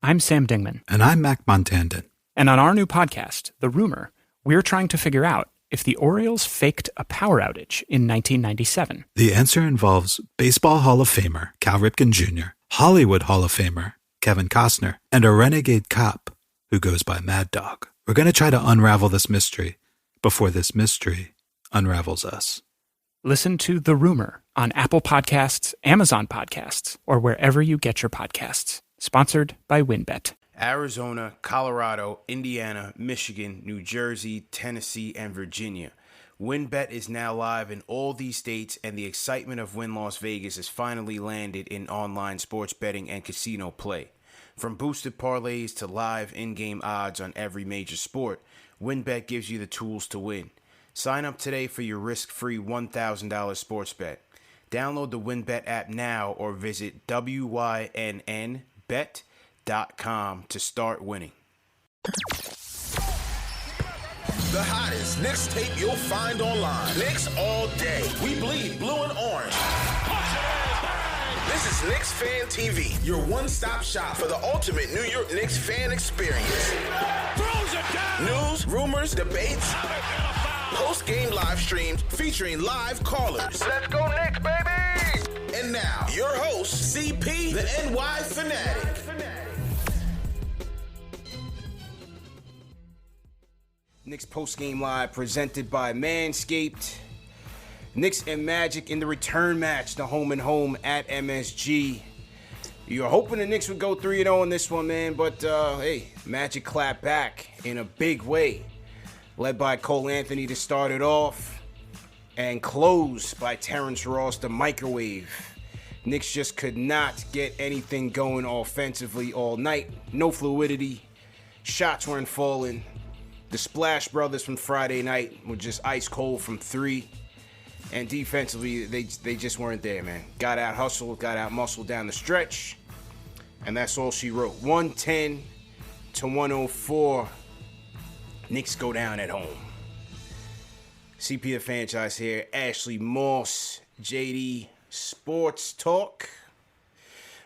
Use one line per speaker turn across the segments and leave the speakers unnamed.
I'm Sam Dingman.
And I'm Mac Montandon.
And on our new podcast, The Rumor, we're trying to figure out if the Orioles faked a power outage in 1997.
The answer involves Baseball Hall of Famer Cal Ripken Jr., Hollywood Hall of Famer Kevin Costner, and a renegade cop who goes by Mad Dog. We're going to try to unravel this mystery before this mystery unravels us.
Listen to The Rumor on Apple Podcasts, Amazon Podcasts, or wherever you get your podcasts. Sponsored by WinBet.
Arizona, Colorado, Indiana, Michigan, New Jersey, Tennessee, and Virginia. WinBet is now live in all these states, and the excitement of Wynn Las Vegas has finally landed in online sports betting and casino play. From boosted parlays to live in-game odds on every major sport, WinBet gives you the tools to win. Sign up today for your risk-free $1,000 sports bet. Download the WinBet app now or visit wynnbet.com to start winning.
The hottest Knicks tape you'll find online. Knicks all day. We bleed blue and orange. This is Knicks Fan TV, your one-stop shop for the ultimate New York Knicks fan experience. Throws it down. News, rumors, debates, post-game live streams featuring live callers. Let's go Knicks, baby! And now, your host, CP, the NY Fanatic.
Knicks post-game live presented by Manscaped. Knicks and Magic in the return match, the home and home at MSG. You're hoping the Knicks would go 3-0 in this one, man, but hey, Magic clapped back in a big way. Led by Cole Anthony to start it off, and closed by Terrence Ross, the microwave. Knicks just could not get anything going offensively all night. No fluidity. Shots weren't falling. The Splash Brothers from Friday night were just ice cold from three. And defensively, they just weren't there, man. Got out hustled, got out muscled down the stretch. And that's all she wrote. 110 to 104. Knicks go down at home. CP the franchise here. Ashley Moss, JD Sports Talk.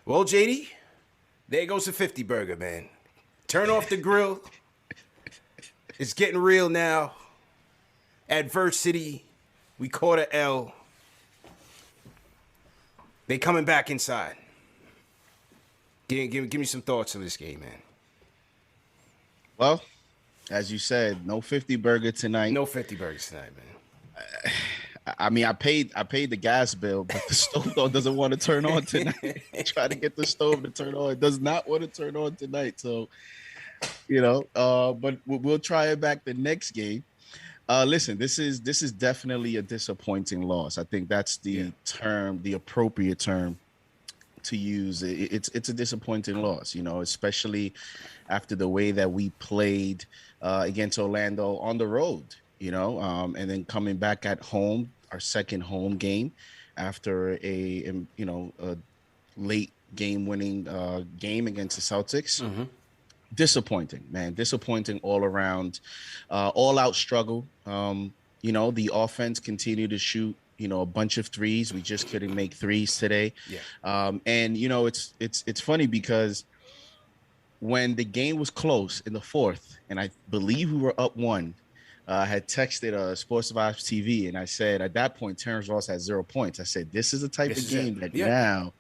Well, JD, there goes the 50 burger, man. Turn off the grill. It's getting real now. Adversity. We caught a L. They coming back inside. Give me some thoughts on this game, man.
Well, as you said, no 50 burger tonight.
No 50 burgers tonight, man.
I mean, I paid the gas bill, but the stove doesn't want to turn on tonight. Try to get the stove to turn on. It does not want to turn on tonight. So, but we'll try it back the next game. Listen, this is definitely a disappointing loss. I think that's the term, the appropriate term to use. It's a disappointing loss, especially after the way that we played against Orlando on the road, and then coming back at home, our second home game after a late game-winning game against the Celtics. Mm-hmm. Disappointing, man. Disappointing all around. All-out struggle. The offense continued to shoot, a bunch of threes. We just couldn't make threes today. Yeah. And it's funny because when the game was close in the fourth, and I believe we were up one, I had texted Sports Vibes TV, and I said at that point Terrence Ross had 0 points. I said this is a type of game that now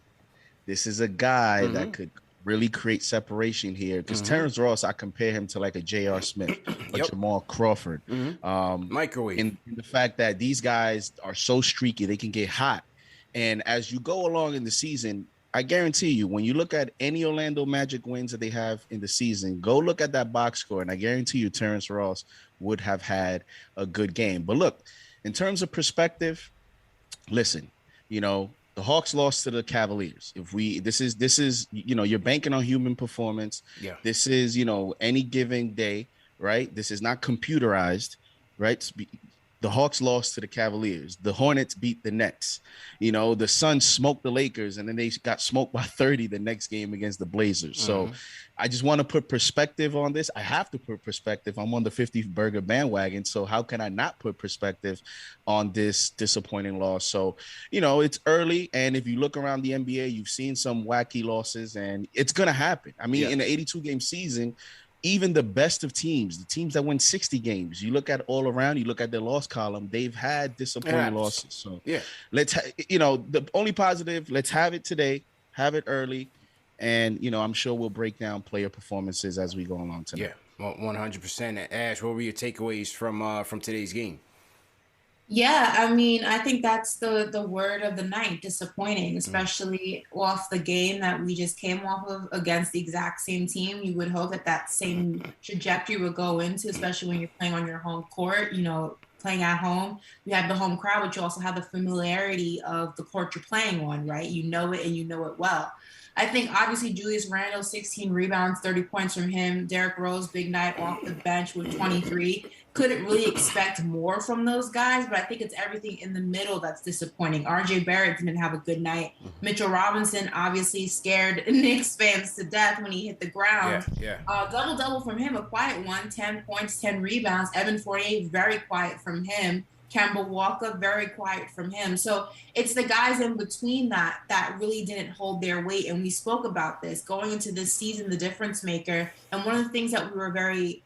this is a guy that could really create separation here, because Terrence Ross, I compare him to like a J.R. Smith, a Jamal Crawford.
Microwave.
In the fact that these guys are so streaky, they can get hot. And as you go along in the season, I guarantee you, when you look at any Orlando Magic wins that they have in the season, go look at that box score, and I guarantee you Terrence Ross would have had a good game. But look, in terms of perspective, listen, the Hawks lost to the Cavaliers. This is you're banking on human performance. Yeah. This is, any given day, right? This is not computerized, right? The Hawks lost to the Cavaliers. The Hornets beat the Nets. The Suns smoked the Lakers, and then they got smoked by 30 the next game against the Blazers. So, I just want to put perspective on this. I have to put perspective. I'm on the 50 burger bandwagon. So how can I not put perspective on this disappointing loss? So, it's early. And if you look around the NBA, you've seen some wacky losses, and it's going to happen. I mean, in an 82-game season, even the best of teams, the teams that win 60 games, you look at all around, you look at their loss column, they've had disappointing losses. So let's, the only positive, let's have it today, have it early. And, I'm sure we'll break down player performances as we go along tonight.
Yeah, 100%. Ash, what were your takeaways from today's game?
Yeah, I mean, I think that's the word of the night, disappointing, especially off the game that we just came off of against the exact same team. You would hope that same trajectory would go into, especially when you're playing on your home court, playing at home. You have the home crowd, but you also have the familiarity of the court you're playing on, right? You know it and you know it well. I think obviously Julius Randle, 16 rebounds, 30 points from him. Derrick Rose, big night off the bench with 23. Couldn't really expect more from those guys, but I think it's everything in the middle that's disappointing. RJ Barrett didn't have a good night. Mitchell Robinson obviously scared Knicks fans to death when he hit the ground. Double-double from him, a quiet one, 10 points, 10 rebounds. Evan Fournier, very quiet from him. Kemba Walker, very quiet from him. So it's the guys in between that really didn't hold their weight. And we spoke about this going into this season, the difference maker. And one of the things that we were very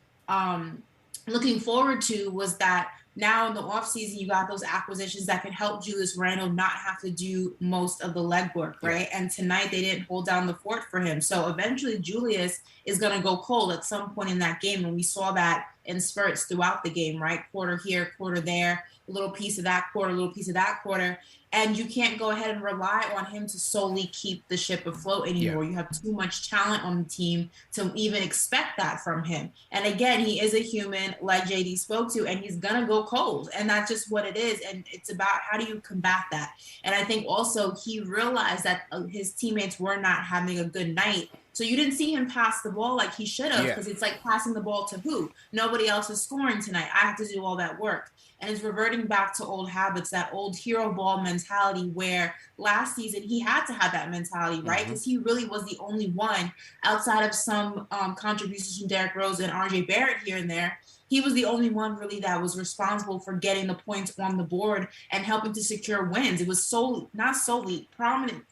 looking forward to was that now in the offseason, you got those acquisitions that can help Julius Randle not have to do most of the legwork, right? And tonight they didn't hold down the fort for him. So eventually Julius is going to go cold at some point in that game. And we saw that in spurts throughout the game, right? Quarter here, quarter there, a little piece of that quarter, a little piece of that quarter. And you can't go ahead and rely on him to solely keep the ship afloat anymore. You have too much talent on the team to even expect that from him. And again, he is a human, like JD spoke to, and he's going to go cold. And that's just what it is. And it's about how do you combat that? And I think also he realized that his teammates were not having a good night. So you didn't see him pass the ball like he should have, because it's like passing the ball to who? Nobody else is scoring tonight. I have to do all that work. And it's reverting back to old habits, that old hero ball mentality where last season he had to have that mentality, right? Because he really was the only one outside of some contributions from Derrick Rose and RJ Barrett here and there. He was the only one really that was responsible for getting the points on the board and helping to secure wins. It was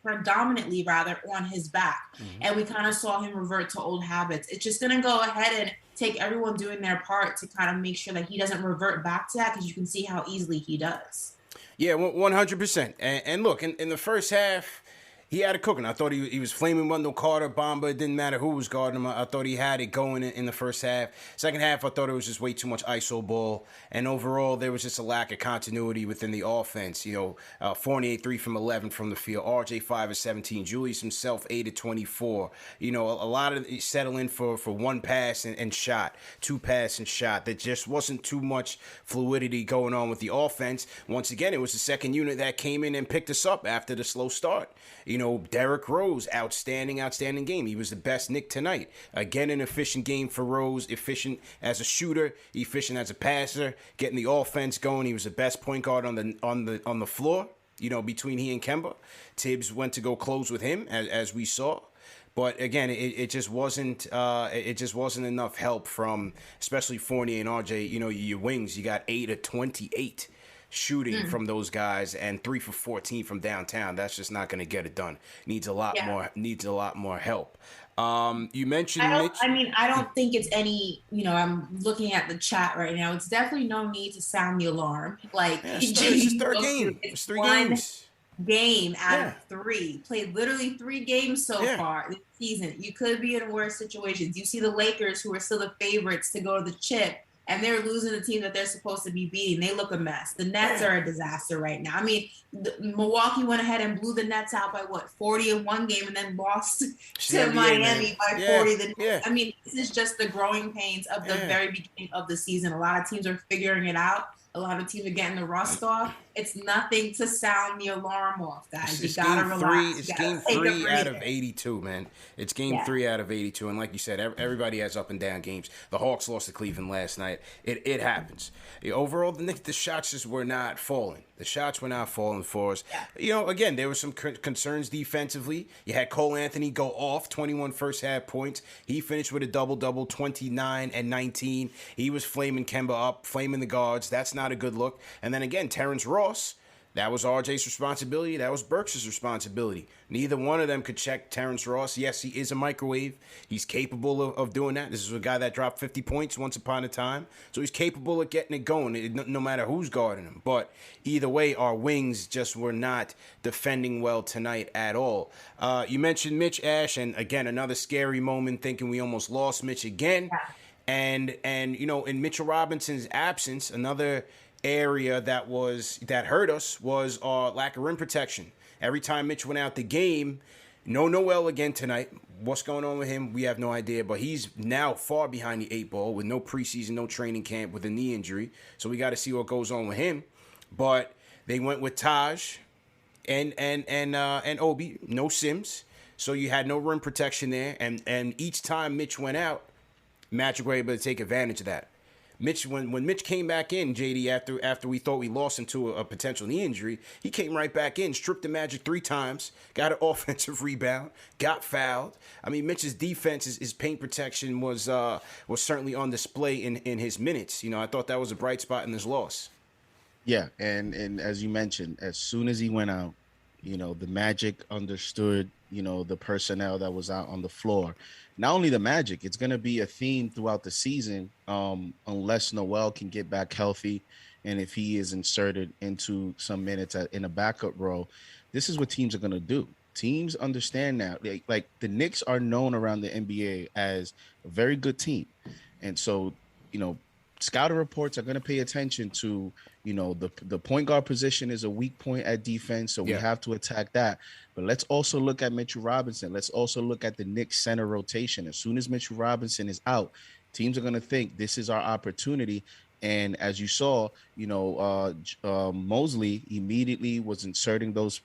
predominantly rather on his back. And we kind of saw him revert to old habits. It's just going to go ahead and take everyone doing their part to kind of make sure that he doesn't revert back to that, because you can see how easily he does.
Yeah, 100%. And look, in the first half, he had it cooking. I thought he was flaming Wendell Carter, Bamba. It didn't matter who was guarding him. I thought he had it going in the first half. Second half, I thought it was just way too much ISO ball. And overall, there was just a lack of continuity within the offense. Fournier 3 from 11 from the field. RJ 5 of 17. Julius himself 8 of 24. A lot of settling for one pass and shot. 2 pass and shot. There just wasn't too much fluidity going on with the offense. Once again, it was the second unit that came in and picked us up after the slow start. Derrick Rose, outstanding game. He was the best Knick tonight. Again, an efficient game for Rose, efficient as a shooter, efficient as a passer, getting the offense going. He was the best point guard on the floor, between he and Kemba. Tibbs went to go close with him, as we saw. But again, it just wasn't enough help from especially Fournier and RJ. Your wings, you got 8 of 28. Shooting from those guys and 3 for 14 from downtown. That's just not going to get it done. Needs a lot more help. You mentioned Mitch.
I don't think it's any, I'm looking at the chat right now. It's definitely no need to sound the alarm.
It's his third game. It's 3 games.
Game out of 3. Played literally 3 games so far this season. You could be in worse situations. You see the Lakers, who are still the favorites to go to the chip, and they're losing the team that they're supposed to be beating. They look a mess. The Nets are a disaster right now. Milwaukee went ahead and blew the Nets out by 40 in one game, and then lost to Miami by 40. This is just the growing pains of the very beginning of the season. A lot of teams are figuring it out. A lot of teams are getting the rust off. It's nothing to sound the alarm off, guys. You
It's
gotta
game
relax.
It's
You gotta
game
take a
3 out of
breather.
82, man. It's game 3 out of 82, and like you said, everybody has up and down games. The Hawks lost to Cleveland last night. It happens. Overall, the shots just were not falling. The shots were not falling for us. Yeah. Again, there were some concerns defensively. You had Cole Anthony go off, 21 first half points. He finished with a double-double, 29 and 19. He was flaming Kemba up, flaming the guards. That's not a good look. And then again, Terrence Ross, that was RJ's responsibility. That was Burks' responsibility. Neither one of them could check Terrence Ross. Yes, he is a microwave. He's capable of doing that. This is a guy that dropped 50 points once upon a time. So he's capable of getting it going, no matter who's guarding him. But either way, our wings just were not defending well tonight at all. You mentioned Mitch Ash, and again, another scary moment thinking we almost lost Mitch again. And in Mitchell Robinson's absence, another area that hurt us was our lack of rim protection. Every time Mitch went out the game, no Noel again tonight. What's going on with him? We have no idea, but he's now far behind the 8 ball with no preseason, no training camp with a knee injury. So we got to see what goes on with him. But they went with Taj and Obi, no Sims. So you had no rim protection there, and each time Mitch went out, Magic were able to take advantage of that. Mitch, when Mitch came back in, JD, after we thought we lost him to a potential knee injury, he came right back in, stripped the Magic 3 times, got an offensive rebound, got fouled. I mean, Mitch's defense, his paint protection was certainly on display in his minutes. I thought that was a bright spot in this loss.
Yeah, and as you mentioned, as soon as he went out, the Magic understood, the personnel that was out on the floor. Not only the Magic, it's going to be a theme throughout the season, unless Noel can get back healthy, and if he is inserted into some minutes in a backup role. This is what teams are going to do. Teams understand now. Like the Knicks are known around the NBA as a very good team, and so scouting reports are going to pay attention to, the point guard position is a weak point at defense, so we have to attack that. But let's also look at Mitchell Robinson. Let's also look at the Knicks center rotation. As soon as Mitchell Robinson is out, teams are going to think this is our opportunity. And as you saw, Mosley immediately was inserting those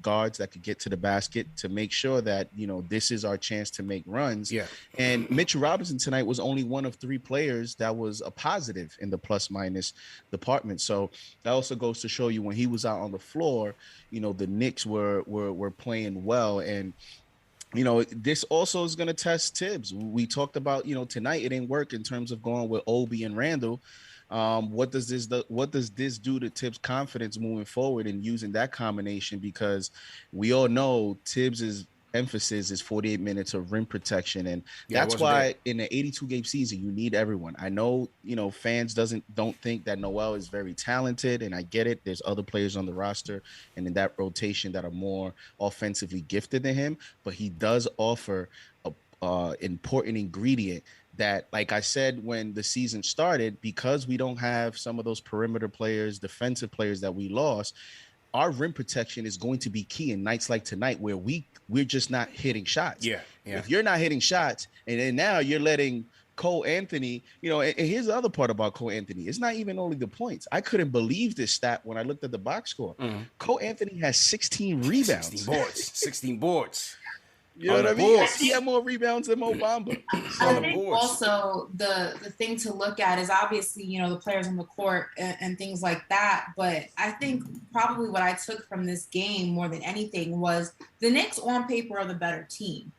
guards that could get to the basket to make sure that, this is our chance to make runs. Yeah. And Mitchell Robinson tonight was only one of 3 players that was a positive in the plus-minus department. So that also goes to show you when he was out on the floor, the Knicks were playing well. And this also is going to test Tibbs. We talked about, tonight it didn't work in terms of going with Obi and Randall. What does this do to Tibbs' confidence moving forward and using that combination? Because we all know Tibbs' emphasis is 48 minutes of rim protection, and that's why in an 82-game season you need everyone. I know fans don't think that Noel is very talented, and I get it. There's other players on the roster and in that rotation that are more offensively gifted than him, but he does offer a important ingredient that, like I said when the season started, because we don't have some of those perimeter players, defensive players that we lost, our rim protection is going to be key in nights like tonight where we're just not hitting shots. Yeah. If you're not hitting shots, and then now you're letting Cole Anthony, and here's the other part about Cole Anthony. It's not even only the points. I couldn't believe this stat when I looked at the box score. Mm-hmm. Cole Anthony has 16 rebounds.
16 boards.
You know what I mean? He had more rebounds than Mo Bamba.
I think also the thing to look at is obviously, the players on the court and things like that. But I think probably what I took from this game more than anything was the Knicks on paper are the better team.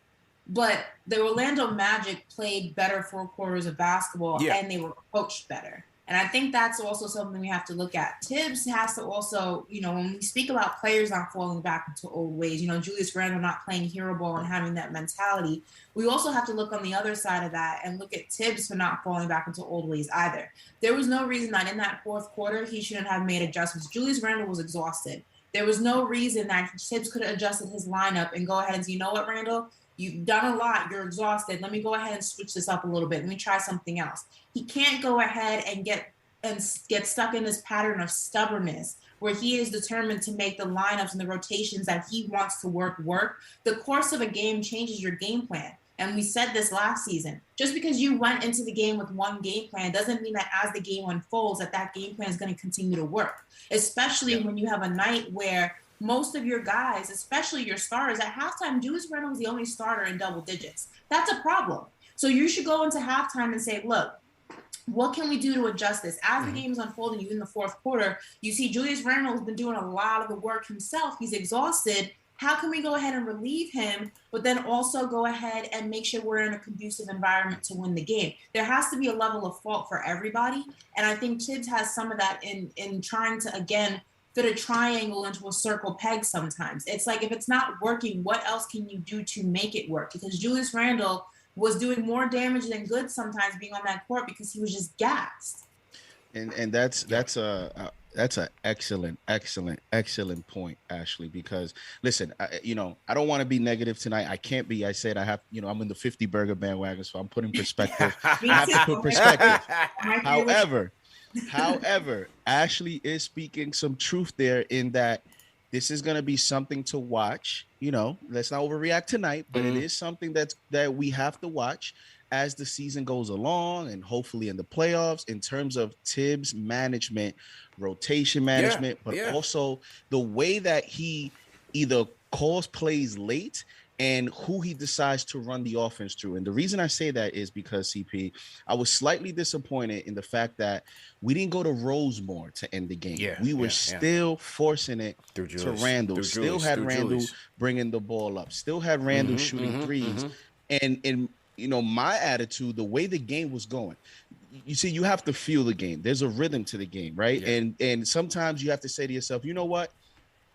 But the Orlando Magic played better 4 quarters of basketball and they were coached better. And I think that's also something we have to look at. Tibbs has to also, when we speak about players not falling back into old ways, Julius Randle not playing hero ball and having that mentality, we also have to look on the other side of that and look at Tibbs for not falling back into old ways either. There was no reason that in that 4th quarter he shouldn't have made adjustments. Julius Randle was exhausted. There was no reason that Tibbs could have adjusted his lineup and go ahead and say, you know what, Randle? You've done a lot. You're exhausted. Let me go ahead and switch this up a little bit. Let me try something else. He can't go ahead and get stuck in this pattern of stubbornness where he is determined to make the lineups and the rotations that he wants to work. The course of a game changes your game plan. And we said this last season, just because you went into the game with one game plan doesn't mean that as the game unfolds that game plan is going to continue to work, especially when you have a night where most of your guys, especially your starters, at halftime, Julius Randle was the only starter in double digits. That's a problem. So you should go into halftime and say, look, what can we do to adjust this? As the game is unfolding, you in the fourth quarter, you see Julius Randle has been doing a lot of the work himself. He's exhausted. How can we go ahead and relieve him, but then also go ahead and make sure we're in a conducive environment to win the game? There has to be a level of fault for everybody. And I think Tibbs has some of that in trying to, again, fit a triangle into a circle peg sometimes. It's like, if it's not working, what else can you do to make it work? Because Julius Randle was doing more damage than good sometimes being on that court because he was just gassed.
And that's an excellent point, Ashley, because listen, I don't want to be negative tonight. I can't be. I said I have, I'm in the 50 burger bandwagon, so I'm putting perspective. I have to put perspective. However, Ashley is speaking some truth there in that this is going to be something to watch. Let's not overreact tonight, but it is something that we have to watch as the season goes along and hopefully in the playoffs in terms of Tibbs management, rotation management, but also the way that he either calls plays late and who he decides to run the offense through. And the reason I say that is because, CP, I was slightly disappointed in the fact that we didn't go to Rosemore to end the game. We were still forcing it to Randall. Still had Randall bringing the ball up. Still had Randall shooting threes. And my attitude, the way the game was going, you see, you have to feel the game. There's a rhythm to the game, right? And sometimes you have to say to yourself, you know what?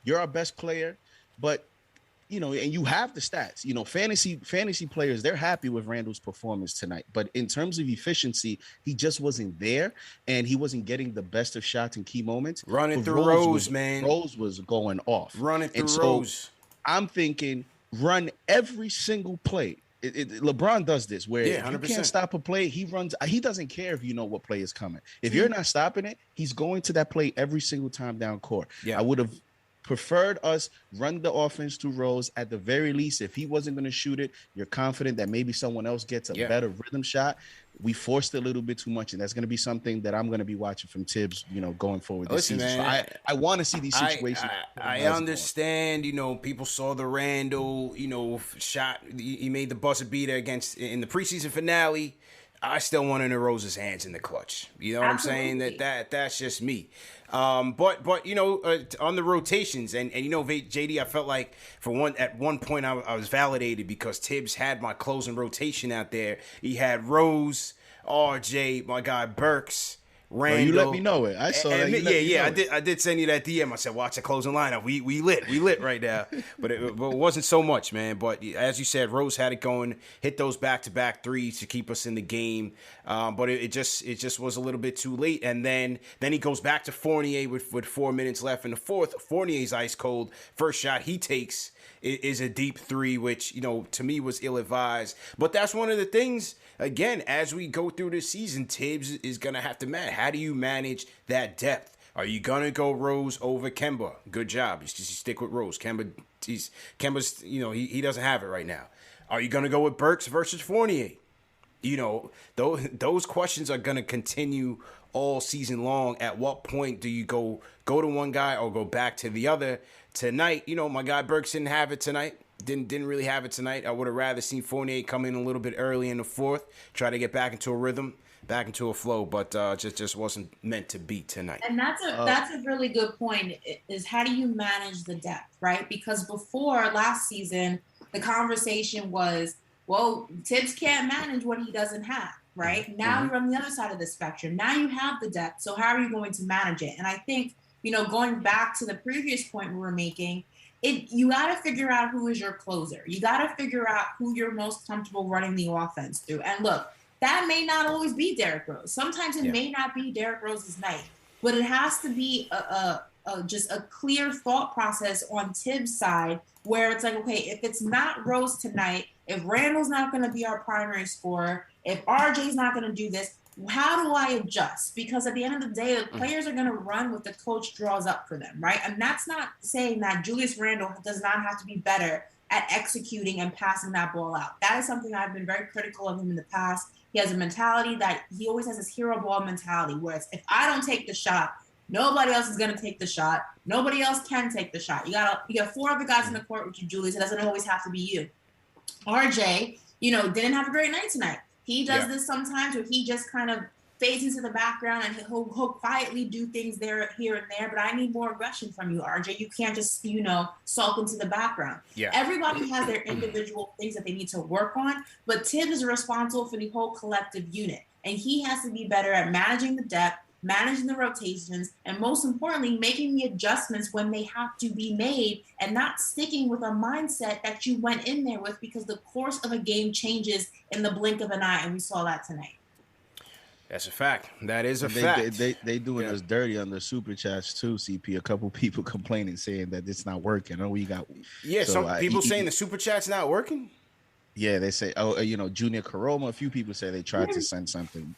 You're our best player, but and you have the stats. Fantasy players, they're happy with Randall's performance tonight. But in terms of efficiency, he just wasn't there, and he wasn't getting the best of shots in key moments.
Running through Rose, man.
Rose was going off.
Running through Rose.
I'm thinking, run every single play. LeBron does this where if you can't stop a play, he runs. He doesn't care if you know what play is coming. If you're not stopping it, he's going to that play every single time down court. I would have preferred us run the offense to Rose at the very least. If he wasn't going to shoot it, you're confident that maybe someone else gets a better rhythm shot. We forced a little bit too much, and that's going to be something that I'm going to be watching from Tibbs, going forward this season. Man, so I want to see these situations.
I understand, people saw the Randall, shot. He made the buzzer beater in the preseason finale. I still want in Rose's hands in the clutch. You know what I'm saying? That's just me. But on the rotations and JD, I felt like at one point I was validated because Tibbs had my closing rotation out there. He had Rose, RJ, my guy Burks, Randall.
You let me know it. I saw that.
I did send you that DM. I said, watch the closing lineup. We lit right now. But it wasn't so much, man. But as you said, Rose had it going, hit those back-to-back threes to keep us in the game. But it just was a little bit too late. And then he goes back to Fournier with 4 minutes left in the fourth. Fournier's ice cold. First shot he takes is a deep three, which, to me was ill-advised. But that's one of the things, again, as we go through this season, Tibbs is going to have to manage. How do you manage that depth? Are you going to go Rose over Kemba? Good job. You stick with Rose. Kemba's, he doesn't have it right now. Are you going to go with Burks versus Fournier? Those questions are going to continue all season long. At what point do you go to one guy or go back to the other? Tonight, my guy Burks didn't have it tonight. Didn't really have it tonight. I would have rather seen Fournier come in a little bit early in the fourth, try to get back into a rhythm, back into a flow, but just wasn't meant to be tonight.
And that's a really good point, is how do you manage the depth, right? Because before last season, the conversation was, well, Tibbs can't manage what he doesn't have, right? Now you're on the other side of the spectrum. Now you have the depth, so how are you going to manage it? And I think, going back to the previous point we were making, you got to figure out who is your closer. You got to figure out who you're most comfortable running the offense through. And look, that may not always be Derrick Rose. Sometimes it may not be Derrick Rose's night, but it has to be just a clear thought process on Tibbs' side where it's like, okay, if it's not Rose tonight, if Randall's not going to be our primary scorer, if RJ's not going to do this, how do I adjust? Because at the end of the day, the players are going to run what the coach draws up for them, right? And that's not saying that Julius Randle does not have to be better at executing and passing that ball out. That is something I've been very critical of him in the past. He has a mentality that he always has this hero ball mentality, where it's, if I don't take the shot, nobody else is going to take the shot. Nobody else can take the shot. You got 4 other guys in the court with you, Julius. It doesn't always have to be you. RJ, didn't have a great night tonight. He does this sometimes where he just kind of fades into the background and he'll quietly do things there, here and there. But I need more aggression from you, RJ. You can't just, sulk into the background. Yeah. Everybody has their individual things that they need to work on, but Tibbs is responsible for the whole collective unit. And he has to be better at managing the depth, managing the rotations, and most importantly, making the adjustments when they have to be made and not sticking with a mindset that you went in there with, because the course of a game changes in the blink of an eye. And we saw that tonight.
That's a fact. That is a fact.
They doing us dirty on the super chats too, CP. A couple people complaining, saying that it's not working. Oh, we got
some people saying the super chat's not working.
Yeah, they say, Junior Caroma. A few people say they tried to send something.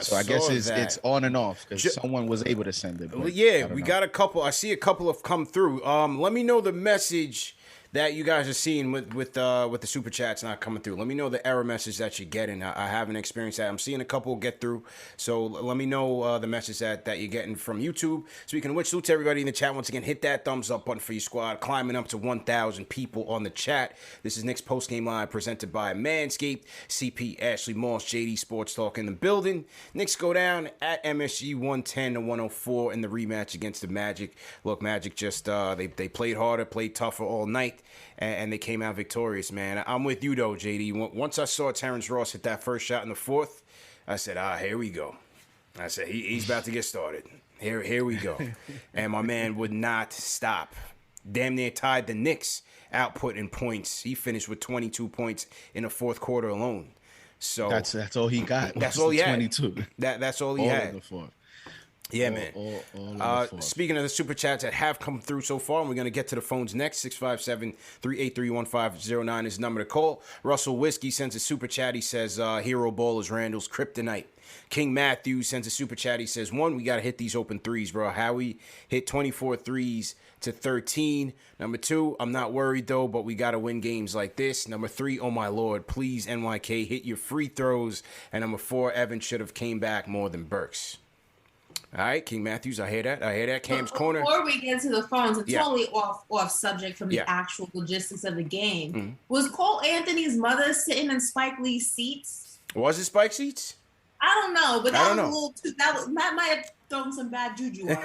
So I guess it's on and off because someone was able to send it.
We got a couple. I see a couple have come through. Let me know the message that you guys are seeing with the super chats not coming through. Let me know the error message that you're getting. I haven't experienced that. I'm seeing a couple get through. So let me know the message that you're getting from YouTube. Speaking of which, salute to everybody in the chat. Once again, hit that thumbs up button for your squad. Climbing up to 1,000 people on the chat. This is Nick's Postgame Live presented by Manscaped. CP, Ashley Moss, JD Sports Talk in the building. Knicks go down at MSG 110-104 in the rematch against the Magic. Look, Magic just they played harder, played tougher all night. And they came out victorious, man. I'm with you, though, JD. Once I saw Terrence Ross hit that first shot in the fourth, I said, here we go. I said, he's about to get started. Here we go. And my man would not stop. Damn near tied the Knicks output in points. He finished with 22 points in the fourth quarter alone. So
that's all he got.
That's all he had.
22.
That's all he had.
In the fourth.
Yeah, man. Speaking of the super chats that have come through so far, and we're going to get to the phones next. 657-383-1509 is the number to call. Russell Whiskey sends a super chat. He says, hero ball is Randall's kryptonite. King Matthews sends a super chat. He says, 1, we got to hit these open threes, bro. Howie hit 24 threes to 13. Number 2, I'm not worried, though, but we got to win games like this. Number 3, oh, my Lord, please, NYK, hit your free throws. And number 4, Evan should have came back more than Burks. All right, King Matthews, I hear that. Cam's Corner.
Before we get to the phones, it's totally off subject from the actual logistics of the game. Mm-hmm. Was Cole Anthony's mother sitting in Spike Lee's seats?
Was it Spike seats?
I don't know, but that was a little too. That might have thrown some bad juju on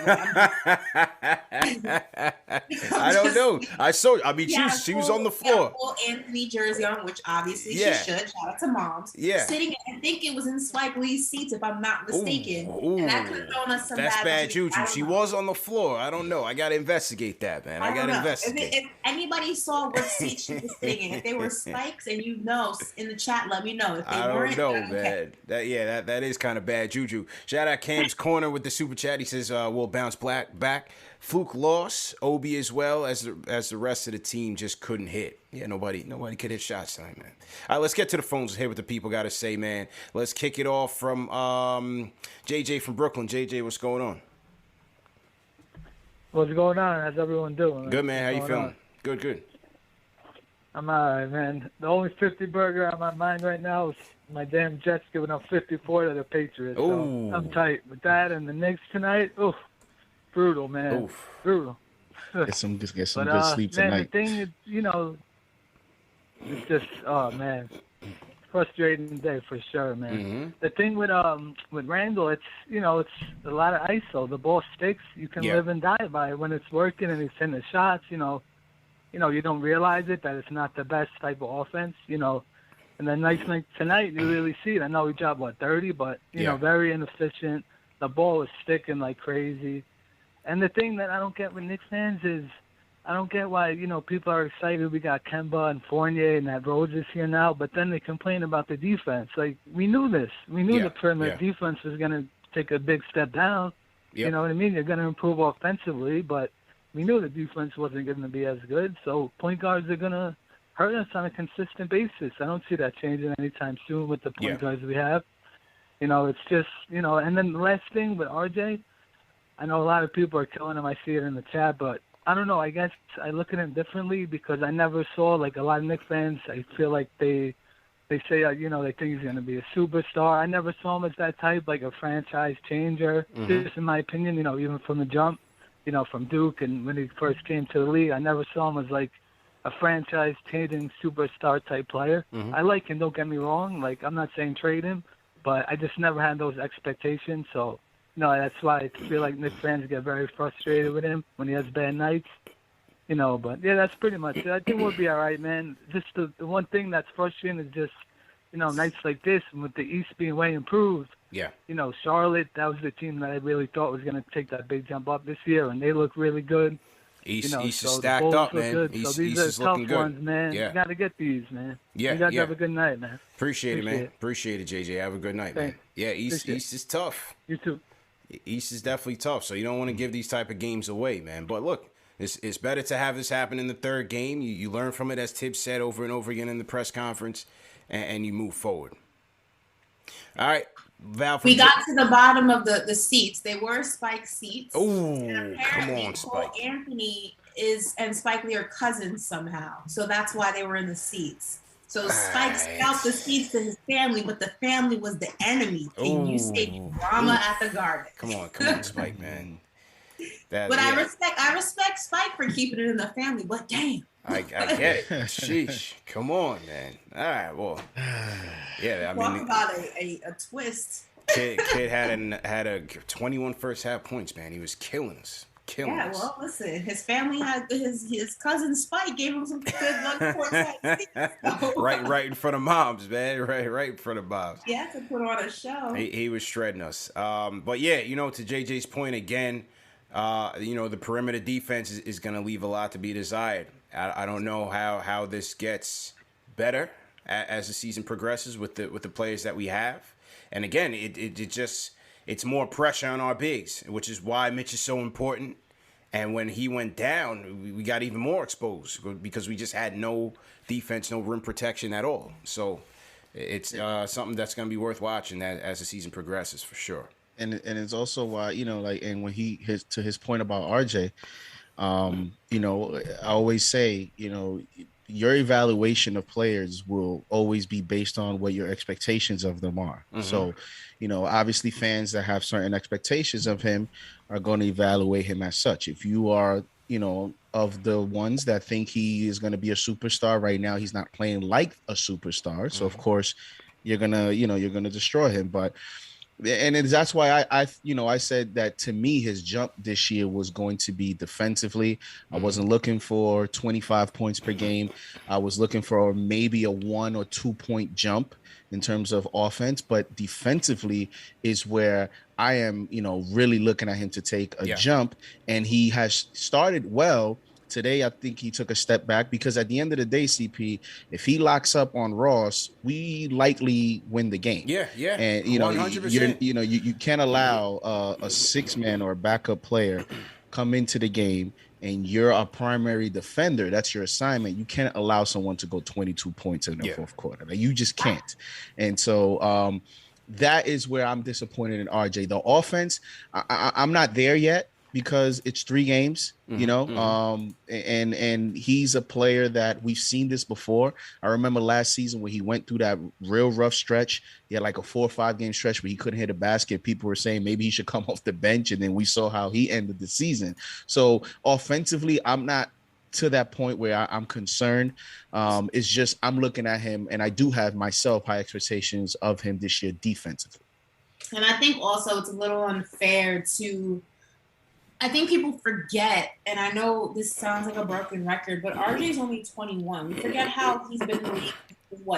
I don't know. She was on the floor.
Full Anthony jersey on, which obviously she should. Shout out to moms. Yeah, sitting. I think it was in Spike Lee's seats, if I'm not mistaken. Ooh. And that could have thrown us some bad juju.
She was on the floor. I don't know. I got to investigate that, man. I got to investigate.
If anybody saw what seat she was sitting in, if they were Spikes, and in the chat, let me know. If they weren't,
I don't know, man. That is kind of bad juju. Shout out Cam's Corner with the super chat. He says we'll bounce back. Fluke loss. Obi as well as the rest of the team just couldn't hit. Yeah, nobody could hit shots tonight, man. All right, let's get to the phones and hear what the people got to say, man. Let's kick it off from JJ from Brooklyn. JJ, what's going on?
What's going on? How's everyone doing?
Good, man. How you feeling? On? Good.
I'm all right, man. The only 50 burger on my mind right now is my damn Jets giving up 54 to the Patriots. So I'm tight with that. And the Knicks tonight, brutal, man. Brutal.
Get some good sleep tonight.
Man, the thing is, it's just, frustrating day for sure, man. Mm-hmm. The thing with Randall, it's a lot of ISO. The ball sticks. You can live and die by it when it's working and he's hitting the shots. You don't realize it, that it's not the best type of offense. And then night tonight, you really see it. I know we dropped 30, but very inefficient. The ball is sticking like crazy. And the thing that I don't get with Knicks fans is I don't get why, people are excited. We got Kemba and Fournier and that Rhodes is here now, but then they complain about the defense. Like, we knew this. We knew the perimeter defense was going to take a big step down. Yep. You know what I mean? You're going to improve offensively, but we knew the defense wasn't going to be as good. So point guards are going to hurt us on a consistent basis. I don't see that changing anytime soon with the point guards we have. It's just, and then the last thing with RJ, I know a lot of people are killing him. I see it in the chat, but I don't know. I guess I look at him differently because I never saw, like, a lot of Knicks fans. I feel like they say, you know, they think he's going to be a superstar. I never saw him as that type, like a franchise changer. Just in my opinion, you know, even from the jump, you know, from Duke and when he first came to the league, I never saw him as like a franchise changing superstar type player. I like him, don't get me wrong. Like, I'm not saying trade him, but I just never had those expectations. So, you know, that's why I feel like Knicks fans get very frustrated with him when he has bad nights. You know, but yeah, that's pretty much it. I think we'll be all right, man. Just the one thing that's frustrating is just, you know, nights like this, and with the East being way improved.
Yeah.
You know, Charlotte, that was the team that I really thought was going to take that big jump up this year, and they look really good.
East,
you know,
East
so
is stacked
the
up,
look
man.
good.
East,
so these
East
are
is
tough
looking good.
ones, man.
Yeah.
You got to get these, man.
Yeah,
you guys
yeah.
have a good night, man.
Appreciate it, man. Appreciate it, JJ. Have a good night, man.
Thanks.
Yeah, East is tough.
You too.
East is definitely tough, so you don't want to give these type of games away, man. But look, it's better to have this happen in the third game. You learn from it, as Tibbs said over and over again in the press conference, and you move forward. All right, Val.
We got to the bottom of the seats. They were Spike seats.
Oh, come on, Spike.
Cole Anthony and Spike Lee are cousins somehow, so that's why they were in the seats. So Spike scalped the seats to his family, but the family was the enemy. And you say drama at the Garden.
Come on, Spike, man.
I respect Spike for keeping it in the family, but damn.
I get it. Sheesh. Come on, man. All right, well. Yeah, I mean.
Talk about a twist.
Kid had a 21 first half points, man. He was killing us.
Yeah, well, listen, his family had his cousin Spike gave him some good luck for so.
Right in front of moms, man. Right in front of moms.
He had to put on a show.
He was shredding us. But yeah, you know, to JJ's point again, you know, the perimeter defense is going to leave a lot to be desired. I don't know how this gets better as the season progresses with the players that we have. And again, it's more pressure on our bigs, which is why Mitch is so important. And when he went down, we got even more exposed because we just had no defense, no rim protection at all. So it's something that's going to be worth watching as the season progresses for sure.
And it's also why, you know, like, and when to his point about RJ, you know, I always say, you know, your evaluation of players will always be based on what your expectations of them are. So, you know, obviously fans that have certain expectations of him are going to evaluate him as such. If you are, you know, of the ones that think he is going to be a superstar right now, he's not playing like a superstar. So of course you're going to destroy him. But that's why I said that to me, his jump this year was going to be defensively. I wasn't looking for 25 points per game. I was looking for maybe a 1 or 2 point jump in terms of offense, but defensively is where I am, you know, really looking at him to take a jump. And he has started well. Today, I think he took a step back because at the end of the day, CP, if he locks up on Ross, we likely win the game.
Yeah.
And you know,
100%.
you can't allow a 6-man or a backup player come into the game and you're a primary defender. That's your assignment. You can't allow someone to go 22 points in the fourth quarter. Like, you just can't. And so that is where I'm disappointed in RJ. The offense, I'm not there yet, because it's 3 games, you know, and he's a player that we've seen this before. I remember last season when he went through that real rough stretch. He had like a 4 or 5 game stretch where he couldn't hit a basket. People were saying maybe he should come off the bench, and then we saw how he ended the season. So offensively, I'm not to that point where I'm concerned. It's just I'm looking at him, and I do have myself high expectations of him this year defensively.
And I think also it's a little unfair to – I think people forget, and I know this sounds like a broken record, but RJ is only 21. We forget how he's been in the league,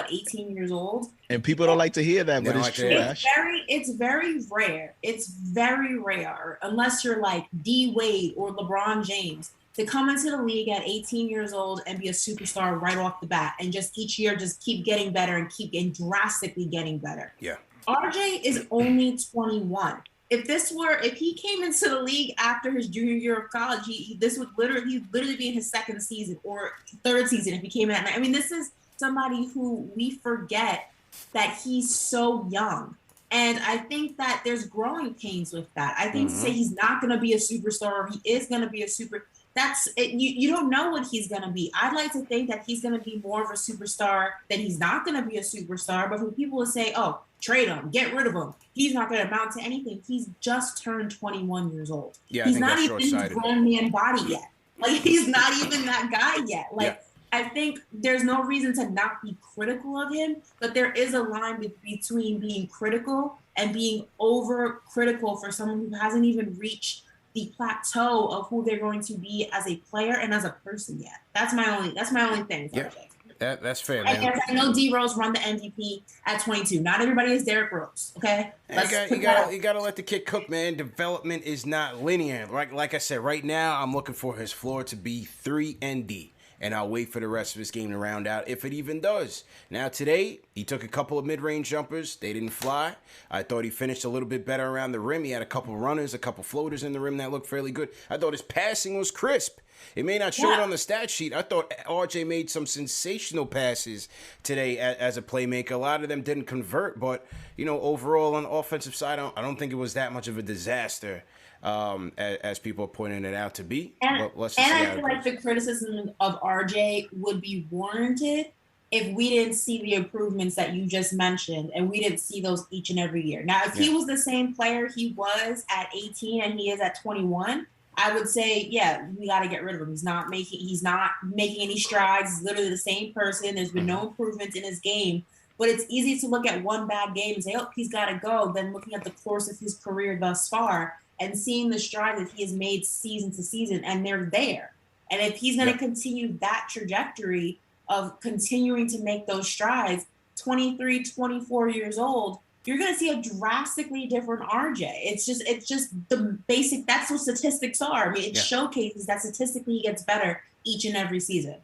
18 years old?
And people don't like to hear that, but it's true, Ash.
It's very rare. It's very rare, unless you're like D Wade or LeBron James, to come into the league at 18 years old and be a superstar right off the bat, and just each year just keep getting better and keep getting drastically getting better.
Yeah.
RJ is only 21. If he came into the league after his junior year of college, he'd literally be in his second season or third season if he came in at night. I mean, this is somebody who we forget that he's so young. And I think that there's growing pains with that. I think to say he's not going to be a superstar or he is going to be a super, that's it. You don't know what he's going to be. I'd like to think that he's going to be more of a superstar than he's not going to be a superstar. But when people will say, oh, trade him, get rid of him, he's not going to amount to anything. He's just turned 21 years old.
Yeah,
he's not even in his grown man body yet. Like, he's not even that guy yet. Like, I think there's no reason to not be critical of him, but there is a line between being critical and being over critical for someone who hasn't even reached the plateau of who they're going to be as a player and as a person yet. That's my only thing.
Yeah, that's fair, man.
And I know D Rose won the MVP at 22. Not everybody is Derrick Rose, okay?
You gotta let the kid cook, man. Development is not linear. Like I said, right now I'm looking for his floor to be 3 and D. And I'll wait for the rest of his game to round out, if it even does. Now, today, he took a couple of mid-range jumpers. They didn't fly. I thought he finished a little bit better around the rim. He had a couple runners, a couple floaters in the rim that looked fairly good. I thought his passing was crisp. It may not show it on the stat sheet. I thought RJ made some sensational passes today as a playmaker. A lot of them didn't convert, but, overall on the offensive side, I don't think it was that much of a disaster. As people are pointing it out to be.
And I feel like the criticism of RJ would be warranted if we didn't see the improvements that you just mentioned and we didn't see those each and every year. Now, if he was the same player he was at 18 and he is at 21, I would say, we got to get rid of him. He's not making any strides. He's literally the same person. There's been no improvements in his game. But it's easy to look at one bad game and say, oh, he's got to go, than looking at the course of his career thus far and seeing the strides that he has made season to season, and they're there. And if he's going to continue that trajectory of continuing to make those strides, 23, 24 years old, you're going to see a drastically different RJ. It's just the basic, that's what statistics are. I mean, it showcases that statistically he gets better each and every season.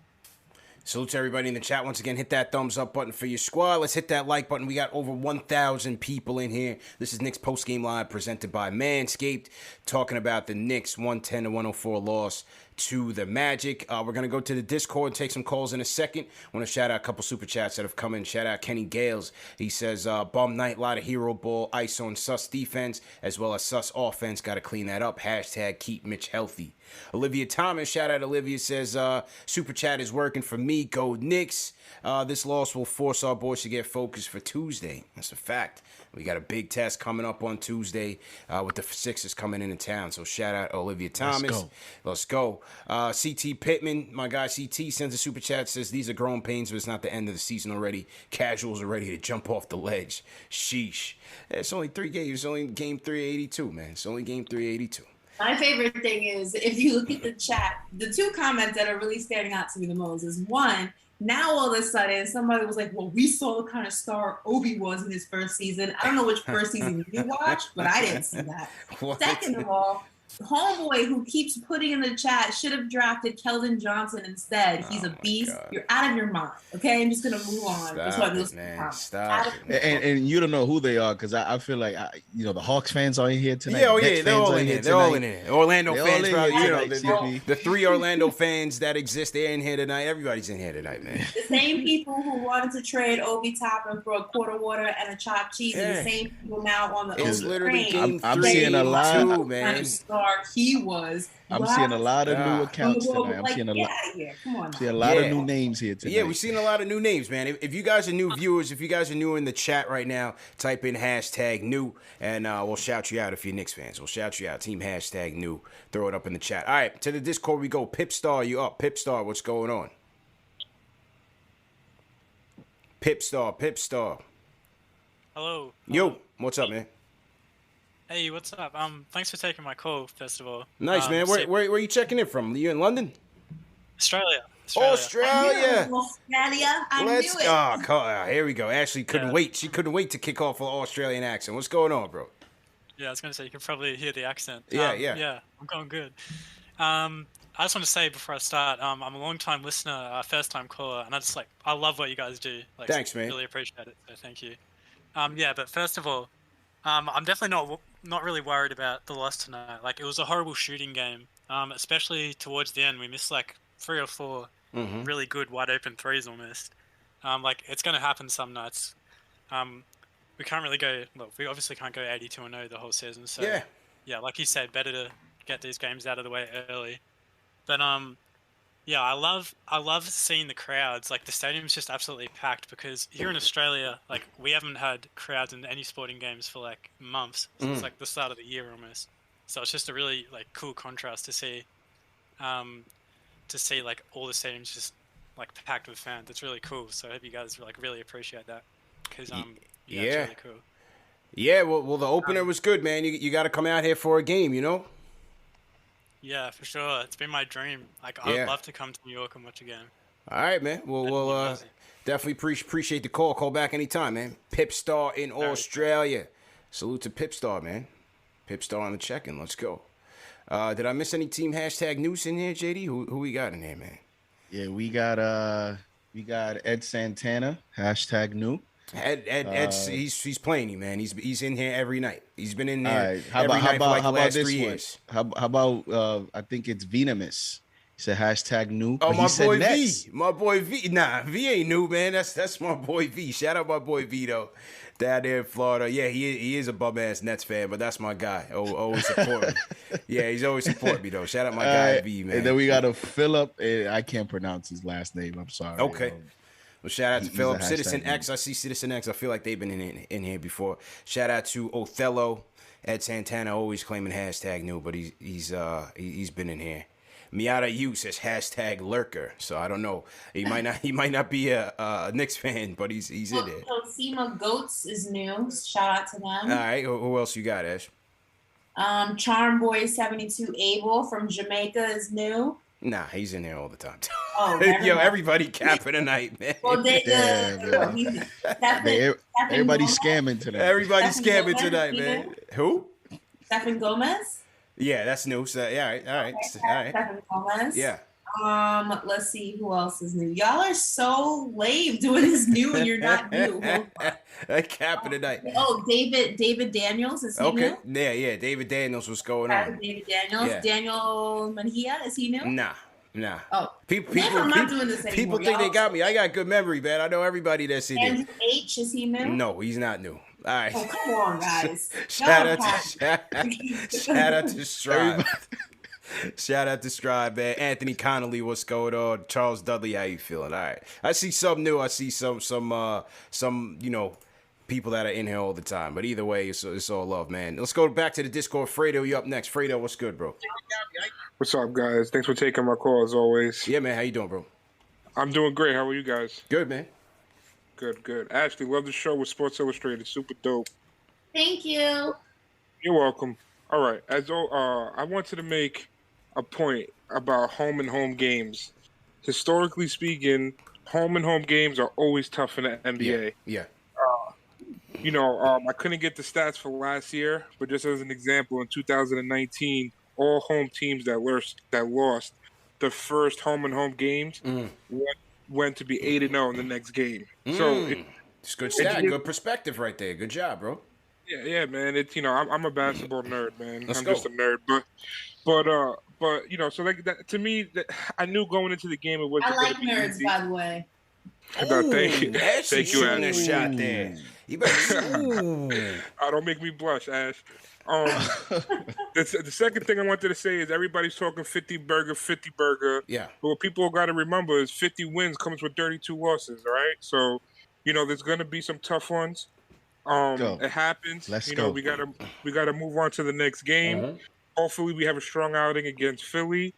Salute to everybody in the chat. Once again, hit that thumbs up button for your squad. Let's hit that like button. We got over 1,000 people in here. This is Knicks Postgame Live presented by Manscaped, talking about the Knicks 110-104 loss to the Magic. We're going to go to the Discord and take some calls in a second. I want to shout out a couple super chats that have come in. Shout out Kenny Gales. He says, bum night, a lot of hero ball, ice on sus defense, as well as sus offense. Got to clean that up. Hashtag keep Mitch healthy. Olivia Thomas, shout out Olivia, says, super chat is working for me. Go Knicks. This loss will force our boys to get focused for Tuesday. That's a fact. We got a big test coming up on Tuesday with the Sixers coming into town. So shout out Olivia Thomas. Let's go. CT Pittman, my guy CT, sends a super chat, says these are growing pains, but it's not the end of the season already. Casuals are ready to jump off the ledge. Sheesh. It's only 3 games. It's only game 382, man. It's only game 382.
My favorite thing is, if you look at the chat, the two comments that are really standing out to me the most is, one, now all of a sudden somebody was like, well, we saw the kind of star Obi was in his first season. I don't know which first season you watched, but I didn't see that. What? Second of all, homeboy who keeps putting in the chat should have drafted Keldon Johnson instead. He's a beast. God. You're out of your mind. Okay, I'm just gonna move on.
Stop it. And you don't know who they are, because I feel like the Hawks fans are in here tonight.
They're all in here. They're all in here. Orlando fans, probably. The 3 Orlando fans that exist, they're in here tonight. Everybody's in here tonight, man.
The same people who wanted to trade Obi Toppin for a quarter water and a chopped cheese are the same people now on the Obi train.
I'm seeing a lot,
man. He was.
I'm seeing a lot of new accounts tonight. I'm seeing a lot. Come on, see a lot of new names here tonight.
Yeah, we've seen a lot of new names, man. If you guys are new viewers, if you guys are new in the chat right now, type in hashtag new, and we'll shout you out if you're Knicks fans. We'll shout you out. Team hashtag new. Throw it up in the chat. All right, to the Discord we go. Pipstar, you up? Pipstar, what's going on? Pipstar.
Hello.
Yo, what's up, man?
Hey, what's up? Thanks for taking my call, first of all.
Nice, man. Where are you checking in from? You in London?
Australia.
Australia.
I knew it.
Oh, here we go. Ashley couldn't wait. She couldn't wait to kick off an Australian accent. What's going on, bro?
Yeah, I was going to say, you can probably hear the accent.
Yeah,
I'm going good. I just want to say before I start, I'm a long-time listener, first-time caller, and I love what you guys do.
Thanks, man.
Really appreciate it, so thank you. But first of all, I'm definitely not really worried about the loss tonight. It was a horrible shooting game, especially towards the end. We missed 3 or 4 really good wide open threes almost. It's going to happen some nights. We can't really go. Look, we obviously can't go 82-0 the whole season. So yeah, like you said, better to get these games out of the way early. But yeah, I love seeing the crowds. Like the stadium's just absolutely packed because here in Australia, like we haven't had crowds in any sporting games for like months. So it's like the start of the year almost. So it's just a really like cool contrast to see like all the stadiums just like packed with fans. It's really cool. So I hope you guys like really appreciate that because yeah, it's really cool.
Yeah, well, the opener was good, man. You got to come out here for a game, you know.
Yeah, for sure. It's been my dream. Like, I would love to come to New York and watch a game.
All right, man. Well, we'll definitely appreciate the call. Call back anytime, man. Pipstar in Australia. Salute to Pipstar, man. Pipstar on the check-in. Let's go. Did I miss any team hashtag news in here, JD? Who we got in here, man?
Yeah, we got Ed Santana, hashtag new.
Ed's he's playing you, man. He's in here every night. He's been in there
how
every night for like the last 3
this
years.
How about I think it's Venomous. He said hashtag new.
Oh, my boy
Nets.
V. My boy V. Nah, V ain't new, man. That's my boy V. Shout out my boy V though. Down there in Florida. Yeah, he is a bum ass Nets fan, but that's my guy. Always support me. Yeah, he's always support me though. Shout out my guy V, man.
And then we got a Philip. I can't pronounce his last name. I'm sorry.
Okay. Well, shout out to Philip. Citizen X. I see Citizen X. I feel like they've been in here before. Shout out to Othello. Ed Santana always claiming hashtag new, but he's been in here. Miata U says hashtag lurker. So I don't know. He might not be a Knicks fan, but he's in there.
Tosima Goats is new. Shout out to them.
All right. Who else you got, Ash?
Charm Boy 72 Abel from Jamaica is new.
Nah, he's in there all the time.
Oh,
yo, everybody capping tonight, man.
Well,
everybody's scamming tonight.
Everybody's scamming tonight, man. Who?
Stephen Gomez.
Yeah, that's new. So yeah, all right.
Stephen Gomez.
Yeah.
Let's see who else is new. Y'all are so lame doing this new and you're not new.
Capping tonight.
Oh, David Daniels, is he new?
Yeah, David Daniels, what's going on?
David Daniels. Yeah. Daniel Mejia, is he new?
Nah.
Oh,
people
I'm not doing this anymore.
People think they got me. I got good memory, man. I know everybody that's in
Andrew H, is he new?
No, he's not new. All right.
Oh, come on, guys.
Shout out to Strive. Shout out to Strive, man. Anthony Connolly, what's going on? Charles Dudley, how you feeling? All right. I see something new. I see some people that are in here all the time. But either way, it's all love, man. Let's go back to the Discord. Fredo, you up next. Fredo, what's good, bro?
What's up, guys? Thanks for taking my call, as always.
Yeah, man. How you doing, bro?
I'm doing great. How are you guys?
Good, man.
Good. Ashley, love the show with Sports Illustrated. Super dope.
Thank you.
You're welcome. All right. I wanted to make a point about home and home games. Historically speaking, home and home games are always tough in the NBA.
Yeah.
I couldn't get the stats for last year, but just as an example, in 2019, all home teams that lost the first home and home games went to be 8-0 in the next game. So
it's good stat, good perspective right there. Good job, bro.
Yeah, man. It's I'm a basketball nerd, man.
Let's
I'm
go.
just a nerd, but so like that to me, I knew going into the game it was.
I like nerds, by the way.
Thank you,
that shot there. You better.
Don't make me blush, Ash. The second thing I wanted to say is everybody's talking 50 burger.
Yeah.
But what people got to remember is 50 wins comes with 32 losses, all right? So, there's going to be some tough ones. It happens.
Let's go.
We gotta move on to the next game. Hopefully we have a strong outing against Philly.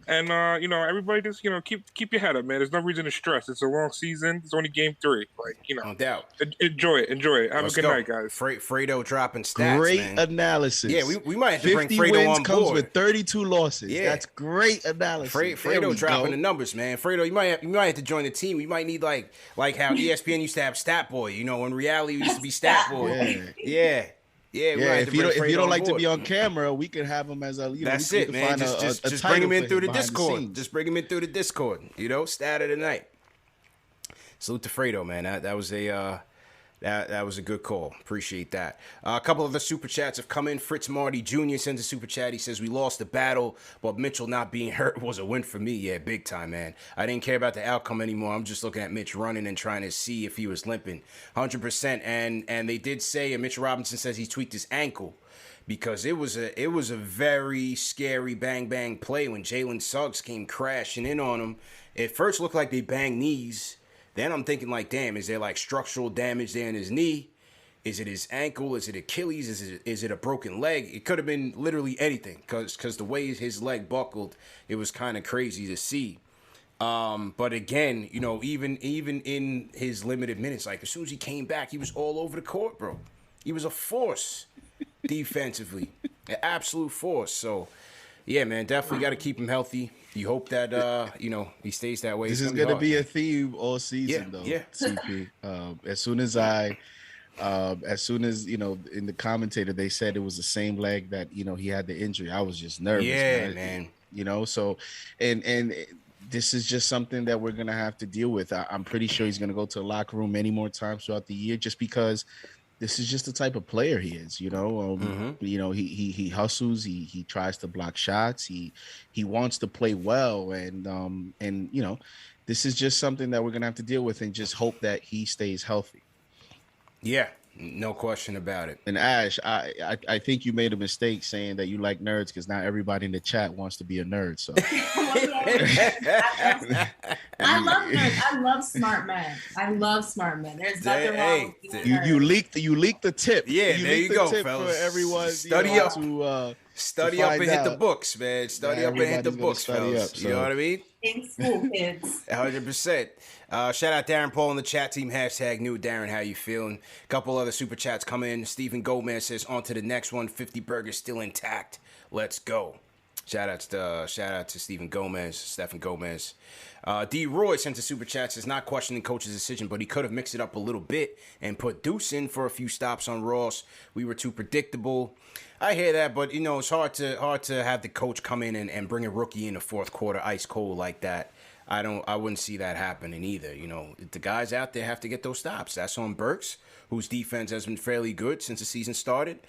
And everybody just keep your head up, man. There's no reason to stress. It's a long season. It's only game 3.
No doubt.
Enjoy it. Have a good night, guys.
Fredo dropping stats.
Great
man.
analysis.
Yeah, we might have to bring
50
Fredo
wins
on
comes
board.
with 32 losses.
Yeah.
That's great analysis.
Fredo dropping the numbers, man. Fredo, you might have to join the team. We might need like how ESPN used to have Stat Boy. In reality, we used to be Stat Boy. Yeah.
If you don't like to be on camera, we could have him as a leader.
That's it, man. Just bring him in through the Discord. Just bring him in through the Discord. Stat of the night. Salute to Fredo, man. That was That was a good call. Appreciate that. A couple of the super chats have come in. Fritz Marty Jr. sends a super chat. He says, we lost the battle, but Mitchell not being hurt was a win for me. Yeah, big time, man. I didn't care about the outcome anymore. I'm just looking at Mitch running and trying to see if he was limping. 100%. And they did say, and Mitch Robinson says he tweaked his ankle, because it was a very scary bang play when Jalen Suggs came crashing in on him. It first looked like they banged knees. Then I'm thinking, like, damn, is there, like, structural damage there in his knee? Is it his ankle? Is it Achilles? Is it a broken leg? It could have been literally anything, because the way his leg buckled, it was kind of crazy to see. But again, you know, even in his limited minutes, like, as soon as he came back, he was all over the court, bro. He was a force defensively, an absolute force. So, yeah, man, definitely got to keep him healthy. You hope that, you know, he stays that way.
This is going to be a theme all season, though,
yeah.
CP. As soon as, you know, in the commentator, they said it was the same leg that, you know, he had the injury. I was just nervous.
Yeah, man.
You know, so, and this is just something that we're going to have to deal with. I'm pretty sure he's going to go to the locker room many more times throughout the year, just because this is just the type of player he is, you know. You know, he hustles, he tries to block shots, he wants to play well, and you know, this is just something that we're gonna have to deal with, and just hope that he stays healthy.
Yeah, no question about it.
And Ash, I think you made a mistake saying that you like nerds, because not everybody in the chat wants to be a nerd. So
I love nerds. I love smart men. There's nothing wrong with being a nerd.
You leaked the tip.
Yeah, there you go, fellas.
For everyone,
study up and hit the books, man. Study up and hit the books, fellas. You know what I mean?
Thanks, school kids.
100%. Shout out Darren Paul in the chat team. Hashtag new Darren. How you feeling? A couple other super chats come in. Stephen Gomez says, on to the next one. 50 burgers still intact. Let's go. Shout out to Stephen Gomez. D. Roy sent a super chat, says, not questioning coach's decision, but he could have mixed it up a little bit and put Deuce in for a few stops on Ross. We were too predictable. I hear that, but, you know, it's hard to have the coach come in and bring a rookie in the fourth quarter ice cold like that. I wouldn't see that happening either. You know, the guys out there have to get those stops. That's on Burks, whose defense has been fairly good since the season started,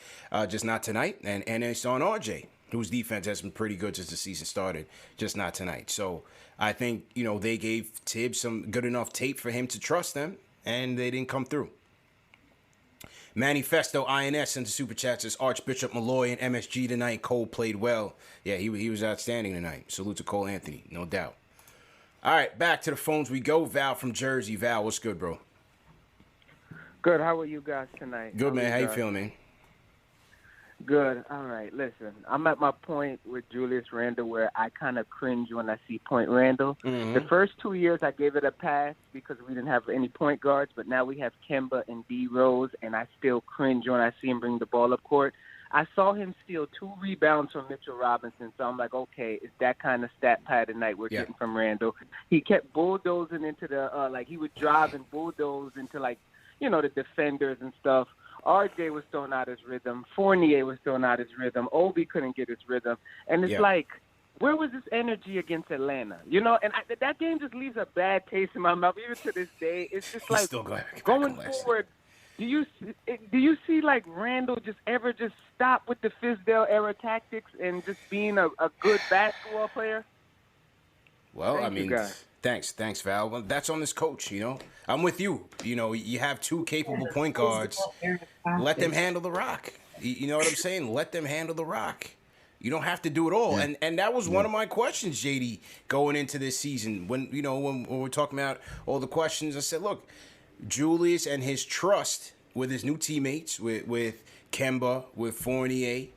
just not tonight. And it's on RJ, whose defense has been pretty good since the season started, just not tonight. So I think, you know, they gave Tibbs some good enough tape for him to trust them, and they didn't come through. Manifesto INS sends a super chat, says, Archbishop Malloy and MSG tonight. Cole played well. Yeah, he was outstanding tonight. Salute to Cole Anthony, no doubt. All right, back to the phones we go. Val from Jersey. Val, what's good, bro?
Good. How are you guys tonight?
Good, man. How you feeling, man?
Good. All right. Listen, I'm at my point with Julius Randle where I kind of cringe when I see Point Randle.
Mm-hmm.
The first 2 years I gave it a pass because we didn't have any point guards, but now we have Kemba and D Rose, and I still cringe when I see him bring the ball up court. I saw him steal 2 rebounds from Mitchell Robinson, so I'm like, okay, it's that kind of stat pad tonight we're getting from Randle. He kept bulldozing into the like he would drive and bulldoze into, like, you know, the defenders and stuff. RJ was throwing out his rhythm. Fournier was throwing out his rhythm. Obi couldn't get his rhythm. And it's like, where was this energy against Atlanta? You know, and that game just leaves a bad taste in my mouth. Even to this day, it's just like going forward. Do you see, like, Randle just stop with the Fizdale era tactics and just being a good basketball player?
Well, thanks, Val. Well, that's on this coach, you know. I'm with you. You know, you have 2 capable point guards. Let them handle the rock. You know what I'm saying? Let them handle the rock. You don't have to do it all. Yeah. And that was one of my questions, JD, going into this season. When we're talking about all the questions, I said, look, Julius and his trust with his new teammates, with Kemba, with Fournier,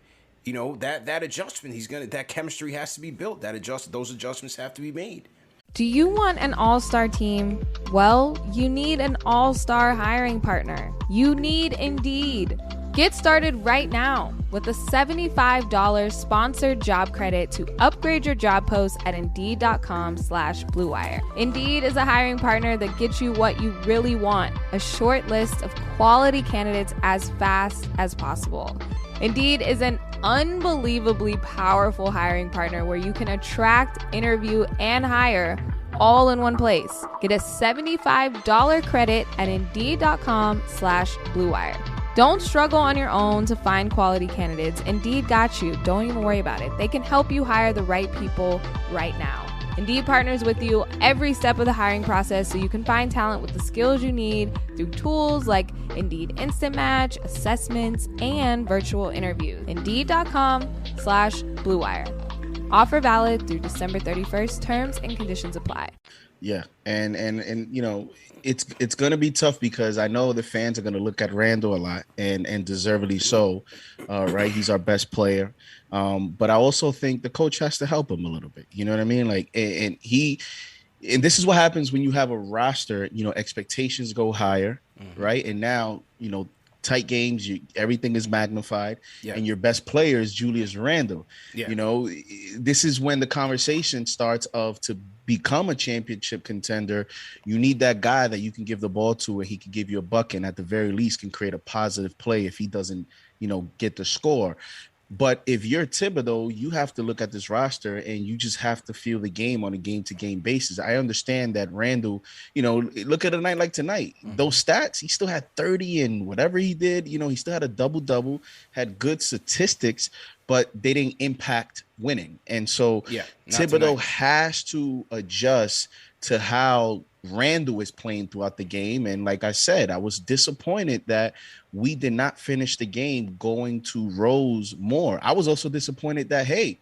you know, that adjustment, that chemistry has to be built. Those adjustments have to be made.
Do you want an all-star team? Well, you need an all-star hiring partner. You need Indeed. Get started right now with a $75 sponsored job credit to upgrade your job post at Indeed.com/Blue Wire. Indeed is a hiring partner that gets you what you really want, a short list of quality candidates as fast as possible. Indeed is an unbelievably powerful hiring partner where you can attract, interview, and hire all in one place. Get a $75 credit at Indeed.com/Blue Wire. Don't struggle on your own to find quality candidates. Indeed got you. Don't even worry about it. They can help you hire the right people right now. Indeed partners with you every step of the hiring process so you can find talent with the skills you need through tools like Indeed Instant Match, assessments, and virtual interviews. Indeed.com/Blue Wire. Offer valid through December 31st. Terms and conditions apply.
Yeah, and you know, it's going to be tough because I know the fans are going to look at Randall a lot, and deservedly so, right? He's our best player, but I also think the coach has to help him a little bit. You know what I mean? Like, and this is what happens when you have a roster. You know, expectations go higher, right? And now, you know, tight games, everything is magnified, and your best player is Julius Randle. You know, this is when the conversation starts of to become a championship contender. You need that guy that you can give the ball to, and he can give you a bucket, and at the very least can create a positive play if he doesn't, you know, get the score. But if you're Thibodeau, you have to look at this roster and you just have to feel the game on a game-to-game basis. I understand that Randall, you know, look at a night like tonight. Those stats, he still had 30 and whatever he did, you know, he still had a double-double, had good statistics, but they didn't impact winning. And so Thibodeau has to adjust to how Randall is playing throughout the game. And like I said, I was disappointed that we did not finish the game going to Rose more. I was also disappointed that, hey,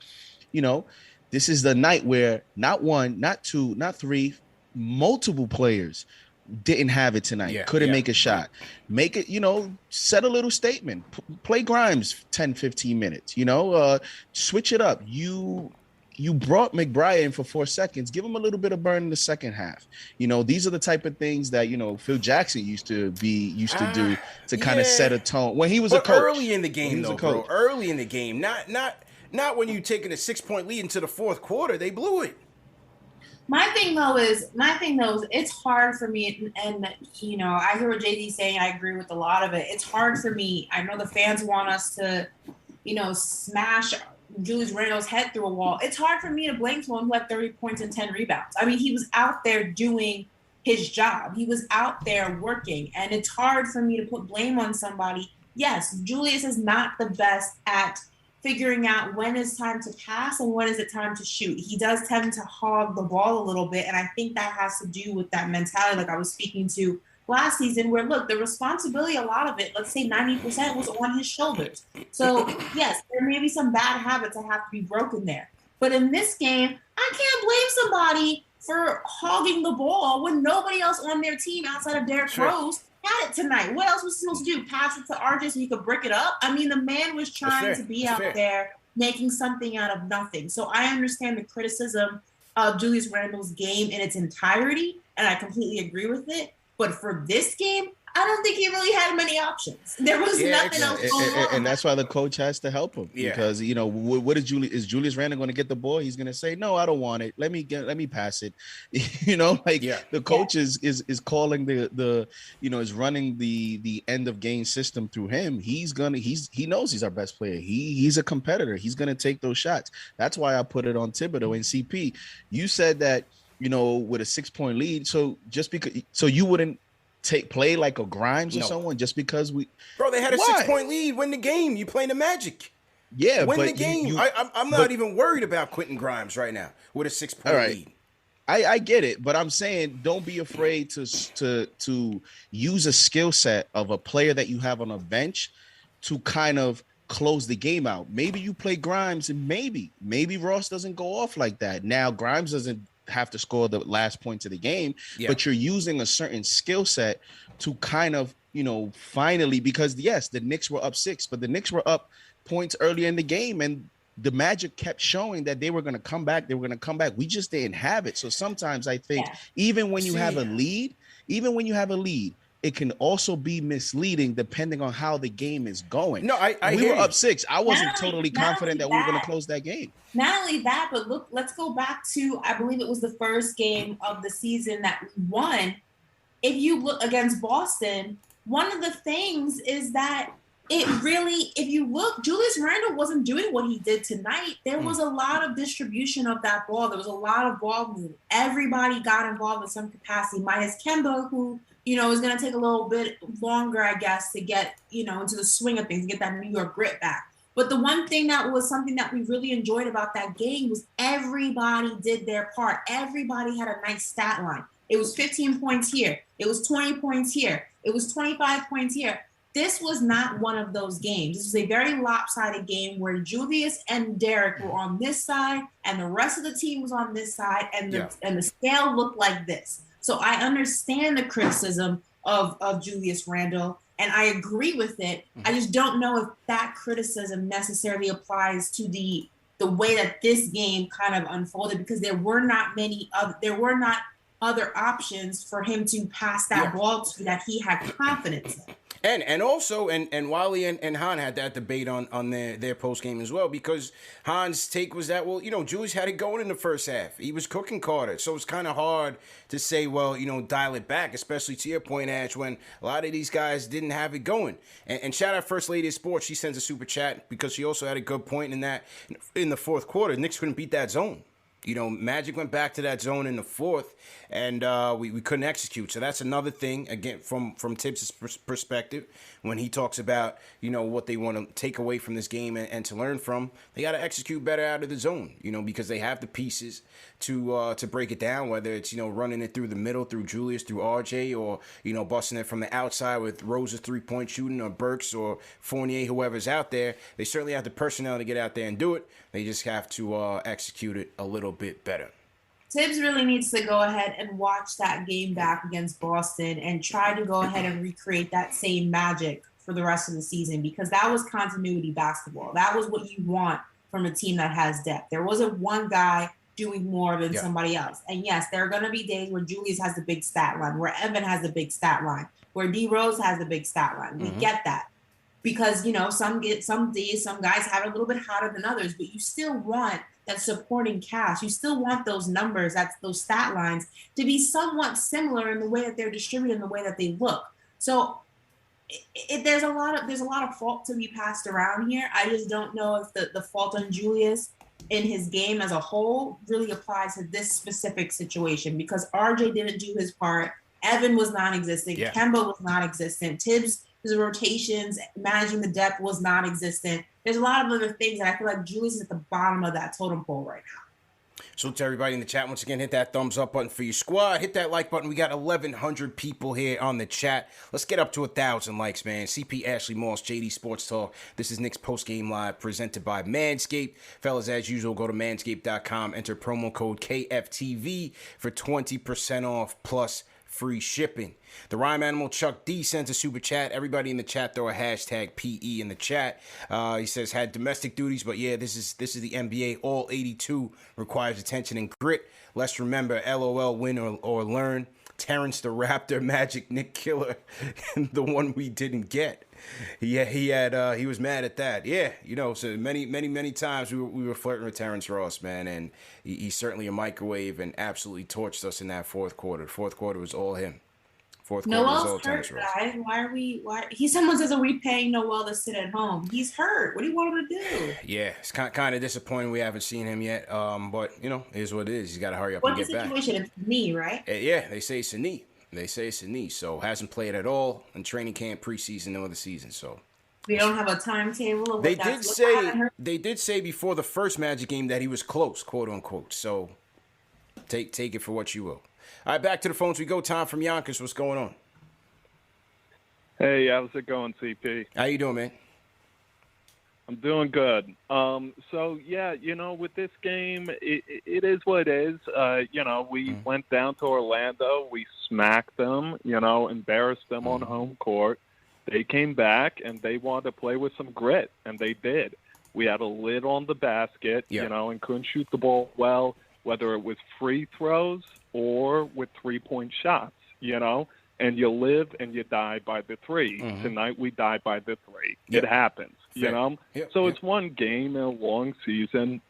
you know, this is the night where not one, not two, not three, multiple players didn't have it tonight. Couldn't make a shot. Make it, you know, set a little statement. Play Grimes 10, 15 minutes, you know, switch it up. You brought McBride in for 4 seconds. Give him a little bit of burn in the second half. You know, these are the type of things that, you know, Phil Jackson used to do to kind of set a tone when he was a coach.
Early in the game, though, bro. Early in the game, not when you're taking a 6-point lead into the fourth quarter. They blew it.
My thing though is it's hard for me, and you know, I hear what JD's saying. I agree with a lot of it. It's hard for me. I know the fans want us to, you know, smash Julius Randle's head through a wall. It's hard for me to blame someone who had 30 points and 10 rebounds. I mean, he was out there doing his job. He was out there working, and it's hard for me to put blame on somebody. Yes, Julius is not the best at figuring out when it's time to pass and when is it time to shoot. He does tend to hog the ball a little bit, and I think that has to do with that mentality like I was speaking to last season, where, look, the responsibility, a lot of it, let's say 90%, was on his shoulders. So, yes, there may be some bad habits that have to be broken there. But in this game, I can't blame somebody for hogging the ball when nobody else on their team outside of Derrick Rose had it tonight. What else was he supposed to do? Pass it to RJ so he could brick it up? I mean, the man was trying to be out there making something out of nothing. So I understand the criticism of Julius Randle's game in its entirety, and I completely agree with it. But for this game, I don't think he really had many options. There was nothing else going on.
And that's why the coach has to help him. Because, you know, what is Julius Randle going to get the ball? He's going to say, no, I don't want it. Let me pass it. You know, like the coach is calling the you know, is running the end of game system through him. He knows he's our best player. He's a competitor. He's going to take those shots. That's why I put it on Thibodeau and CP. You said that, you know, with a 6-point lead. So just because, so you wouldn't play like a Grimes or someone just because
bro, they had a 6-point lead, win the game. You playing the Magic.
Yeah,
win the game. I'm not even worried about Quentin Grimes right now with a 6-point lead.
I get it, but I'm saying don't be afraid to use a skill set of a player that you have on a bench to kind of close the game out. Maybe you play Grimes and maybe Ross doesn't go off like that. Now Grimes doesn't have to score the last points of the game, but you're using a certain skill set to kind of, you know, finally, because yes, the Knicks were up 6, but the Knicks were up points earlier in the game, and the Magic kept showing that they were going to come back. We just didn't have it. So sometimes I think even when you have a lead, it can also be misleading depending on how the game is going.
No,
we were up 6. I wasn't totally confident that we were going to close that game.
Not only that, but look, let's go back to, I believe it was the first game of the season that we won. If you look against Boston, one of the things is that it really, if you look, Julius Randle wasn't doing what he did tonight. There was a lot of distribution of that ball. There was a lot of ball movement. Everybody got involved in some capacity, minus Kemba, who, is going to take a little bit longer, I guess, to get, into the swing of things, get that New York grit back. But the one thing that was something that we really enjoyed about that game was everybody did their part. Everybody had a nice stat line. It was 15 points here. It was 20 points here. It was 25 points here. This was not one of those games. This was a very lopsided game where Julius and Derek were on this side and the rest of the team was on this side, and the scale looked like this. So I understand the criticism of Julius Randle, and I agree with it. I just don't know if that criticism necessarily applies to the way that this game kind of unfolded, because there were not other options for him to pass that ball to that he had confidence in.
And also, Wally and Han had that debate on their post game as well, because Han's take was that, Julius had it going in the first half. He was cooking Carter. So it's kind of hard to say, dial it back, especially to your point, Ash, when a lot of these guys didn't have it going. And shout out First Lady of Sports. She sends a super chat because she also had a good point in that in the fourth quarter, Knicks couldn't beat that zone. Magic went back to that zone in the fourth, and we couldn't execute. So that's another thing, again, from Tibbs' perspective, when he talks about, what they want to take away from this game and to learn from. They got to execute better out of the zone, because they have the pieces to break it down, whether it's, running it through the middle, through Julius, through RJ, or, busting it from the outside with Rose's three-point shooting, or Burks, or Fournier, whoever's out there. They certainly have the personnel to get out there and do it. They just have to execute it a little bit better.
Tibbs really needs to go ahead and watch that game back against Boston and try to go ahead and recreate that same magic for the rest of the season, because that was continuity basketball. That was what you want from a team that has depth. There wasn't one guy doing more than somebody else. And yes, there are going to be days where Julius has the big stat line, where Evan has the big stat line, where D Rose has the big stat line. We get that. Because, some days, some guys have it a little bit hotter than others, but you still want that supporting cast. You still want those numbers, those stat lines, to be somewhat similar in the way that they're distributed, in the way that they look. So there's a lot of fault to be passed around here. I just don't know if the fault on Julius in his game as a whole really applies to this specific situation, because RJ didn't do his part. Evan was non-existent. Kemba was non-existent. Tibbs, his rotations, managing the depth was non-existent. There's a lot of other things, and I feel like Julius is at the bottom of that totem pole right now.
So to everybody in the chat, once again, hit that thumbs up button for your squad. Hit that like button. We got 1,100 people here on the chat. Let's get up to 1,000 likes, man. CP Ashley Moss, JD Sports Talk. This is Knicks Post Game Live, presented by Manscaped. Fellas, as usual, go to manscaped.com. Enter promo code KFTV for 20% off plus free shipping. The Rhyme Animal Chuck D sends a super chat. Everybody in the chat throw a hashtag PE in the chat. He says, had domestic duties, but yeah, this is the NBA. All 82 requires attention and grit. Let's remember, LOL, win or learn. Terrence the Raptor, Magic, Nick Killer, and the one we didn't get. He was mad at that. Yeah, so many times we were flirting with Terrence Ross, man, and he's certainly a microwave and absolutely torched us in that fourth quarter. Fourth quarter was all him. Fourth quarter was all Terrence Ross.
Guys. Someone says, are we paying Noel to sit at home? He's hurt. What do you want him to do?
Yeah, it's kind of disappointing we haven't seen him yet. But it is what it is. He's got to hurry up and get back.
What's the situation? It's a knee, right?
Yeah, they say it's a knee. So hasn't played at all in training camp, preseason, or the season. So
we don't have a timetable of
what they did say before the first Magic game that he was close, quote unquote. So take it for what you will. All right, back to the phones we go. Tom from Yonkers, what's going on?
Hey, how's it going, CP?
How you doing, man?
I'm doing good. So, yeah, with this game, it is what it is. We went down to Orlando. We smacked them, embarrassed them on home court. They came back, and they wanted to play with some grit, and they did. We had a lid on the basket, and couldn't shoot the ball well, whether it was free throws or with three-point shots, and you live and you die by the three. Tonight we died by the three. It happens, So it's one game in a long season.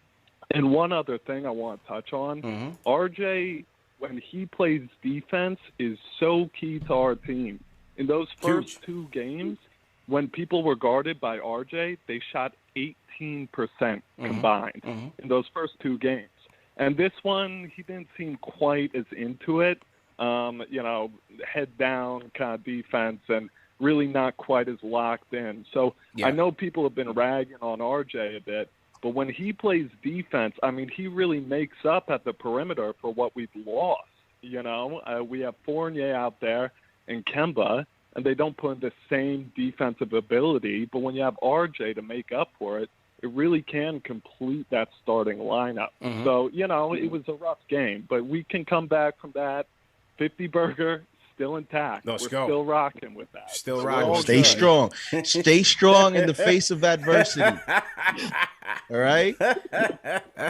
And one other thing I want to touch on, RJ, when he plays defense, is so key to our team. In those first two games, when people were guarded by RJ, they shot 18% combined in those first two games. And this one, he didn't seem quite as into it. Head down kind of defense and really not quite as locked in. So I know people have been ragging on RJ a bit, but when he plays defense, I mean, he really makes up at the perimeter for what we've lost. We have Fournier out there and Kemba, and they don't put in the same defensive ability. But when you have RJ to make up for it, it really can complete that starting lineup. So, it was a rough game, but we can come back from that. 50 burger, still intact. We're still rocking with that.
Still rocking.
Stay strong. Stay strong in the face of adversity. All right?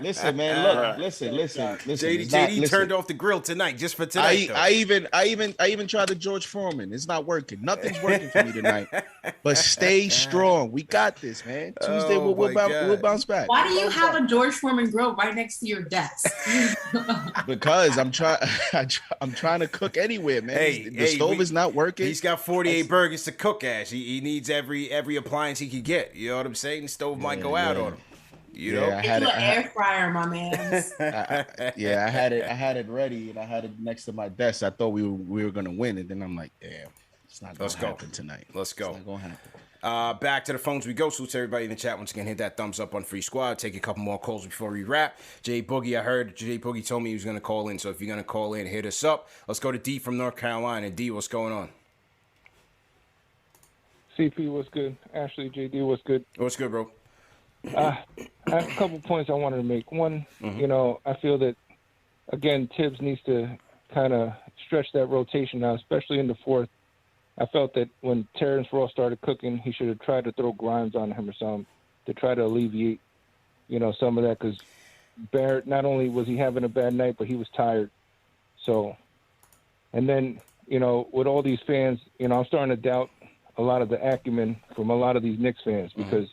Listen, man. Look, listen.
JD turned off the grill tonight just for tonight.
I even tried the George Foreman. It's not working. Nothing's working for me tonight. But stay strong. We got this, man. Tuesday we'll bounce back.
Why do you have a George Foreman grill right next to your desk?
Because I'm trying to cook anywhere, man. The stove is not working.
He's got 48 burgers to cook, Ash. He needs every appliance he could get. You know what I'm saying? The stove might go out on him.
I had an air fryer, my man.
I had it ready, and I had it next to my desk. I thought we were gonna win, and then I'm like, damn, it's not gonna happen tonight.
Let's go.
It's not gonna happen.
Back to the phones we go. Salute to everybody in the chat. Once again, hit that thumbs up on Free Squad. Take a couple more calls before we wrap. Jay Boogie, I heard Jay Boogie told me he was gonna call in. So if you're gonna call in, hit us up. Let's go to D from North Carolina. D, what's going on?
CP, what's good? Ashley, JD, what's good?
What's good, bro?
I have a couple points I wanted to make. One, I feel that, again, Tibbs needs to kind of stretch that rotation now, especially in the fourth. I felt that when Terrence Ross started cooking, he should have tried to throw Grimes on him or something to try to alleviate, some of that, because Barrett, not only was he having a bad night, but he was tired. So, and then, with all these fans, I'm starting to doubt a lot of the acumen from a lot of these Knicks fans, because